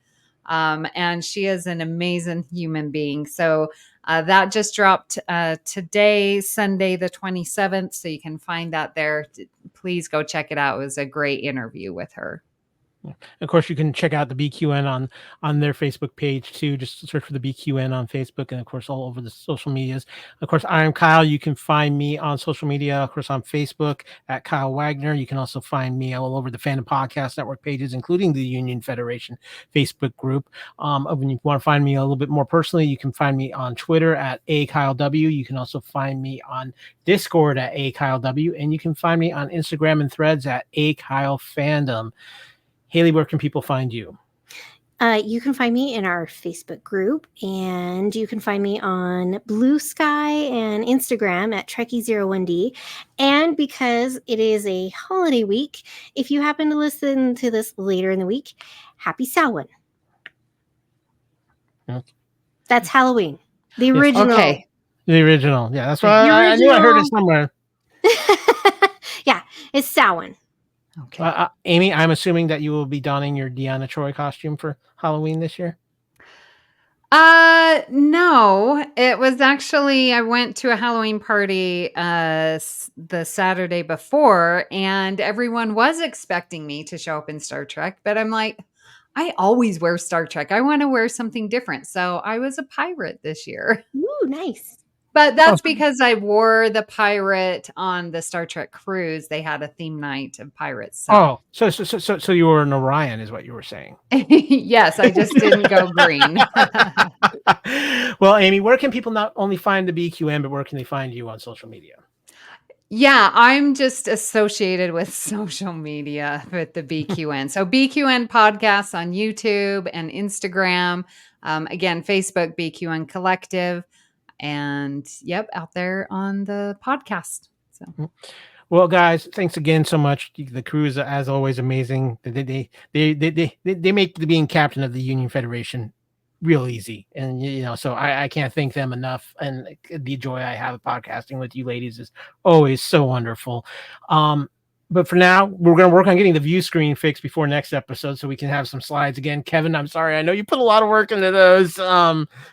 And she is an amazing human being. So that just dropped today, Sunday, the 27th. So you can find that there. Please go check it out. It was a great interview with her. Of course, you can check out the BQN on their Facebook page too. Just search for the BQN on Facebook, and of course, all over the social medias. Of course, I am Kyle. You can find me on social media, of course, on Facebook at Kyle Wagner. You can also find me all over the Fandom Podcast Network pages, including the Union Federation Facebook group. When you want to find me a little bit more personally, you can find me on Twitter at @KyleW. You can also find me on Discord at @KyleW, and you can find me on Instagram and Threads at @KyleFandom. Haley, where can people find you? You can find me in our Facebook group, and you can find me on Blue Sky and Instagram at Trekkie01D. And because it is a holiday week, if you happen to listen to this later in the week, happy Samhain. That's Halloween. The original. Okay. The original. Yeah, that's why I knew I heard it somewhere. Yeah, it's Samhain. Okay. Amy, I'm assuming that you will be donning your Deanna Troi costume for Halloween this year. No, it was actually, I went to a Halloween party the Saturday before, and everyone was expecting me to show up in Star Trek, but I'm like, I always wear Star Trek. I want to wear something different. So I was a pirate this year. Ooh, nice. But that's because I wore the pirate on the Star Trek cruise. They had a theme night of pirates. So you were an Orion, is what you were saying. Yes, I just didn't go green. Well, Amy, where can people not only find the BQN, but where can they find you on social media? Yeah, I'm just associated with social media with the BQN. So BQN Podcasts on YouTube and Instagram. Again, Facebook, BQN Collective. And yep, out there on the podcast. So, well, guys, thanks again so much. The crew is, as always, amazing. They make being captain of the Union Federation real easy, and so I can't thank them enough. And the joy I have of podcasting with you ladies is always so wonderful. But for now, we're going to work on getting the view screen fixed before next episode so we can have some slides again. Kevin, I'm sorry. I know you put a lot of work into those,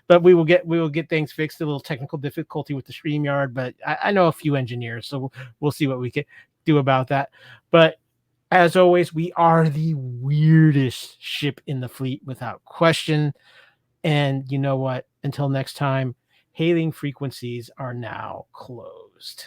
but we will get things fixed. A little technical difficulty with the StreamYard, but I know a few engineers, so we'll see what we can do about that. But as always, we are the weirdest ship in the fleet without question. And you know what? Until next time, hailing frequencies are now closed.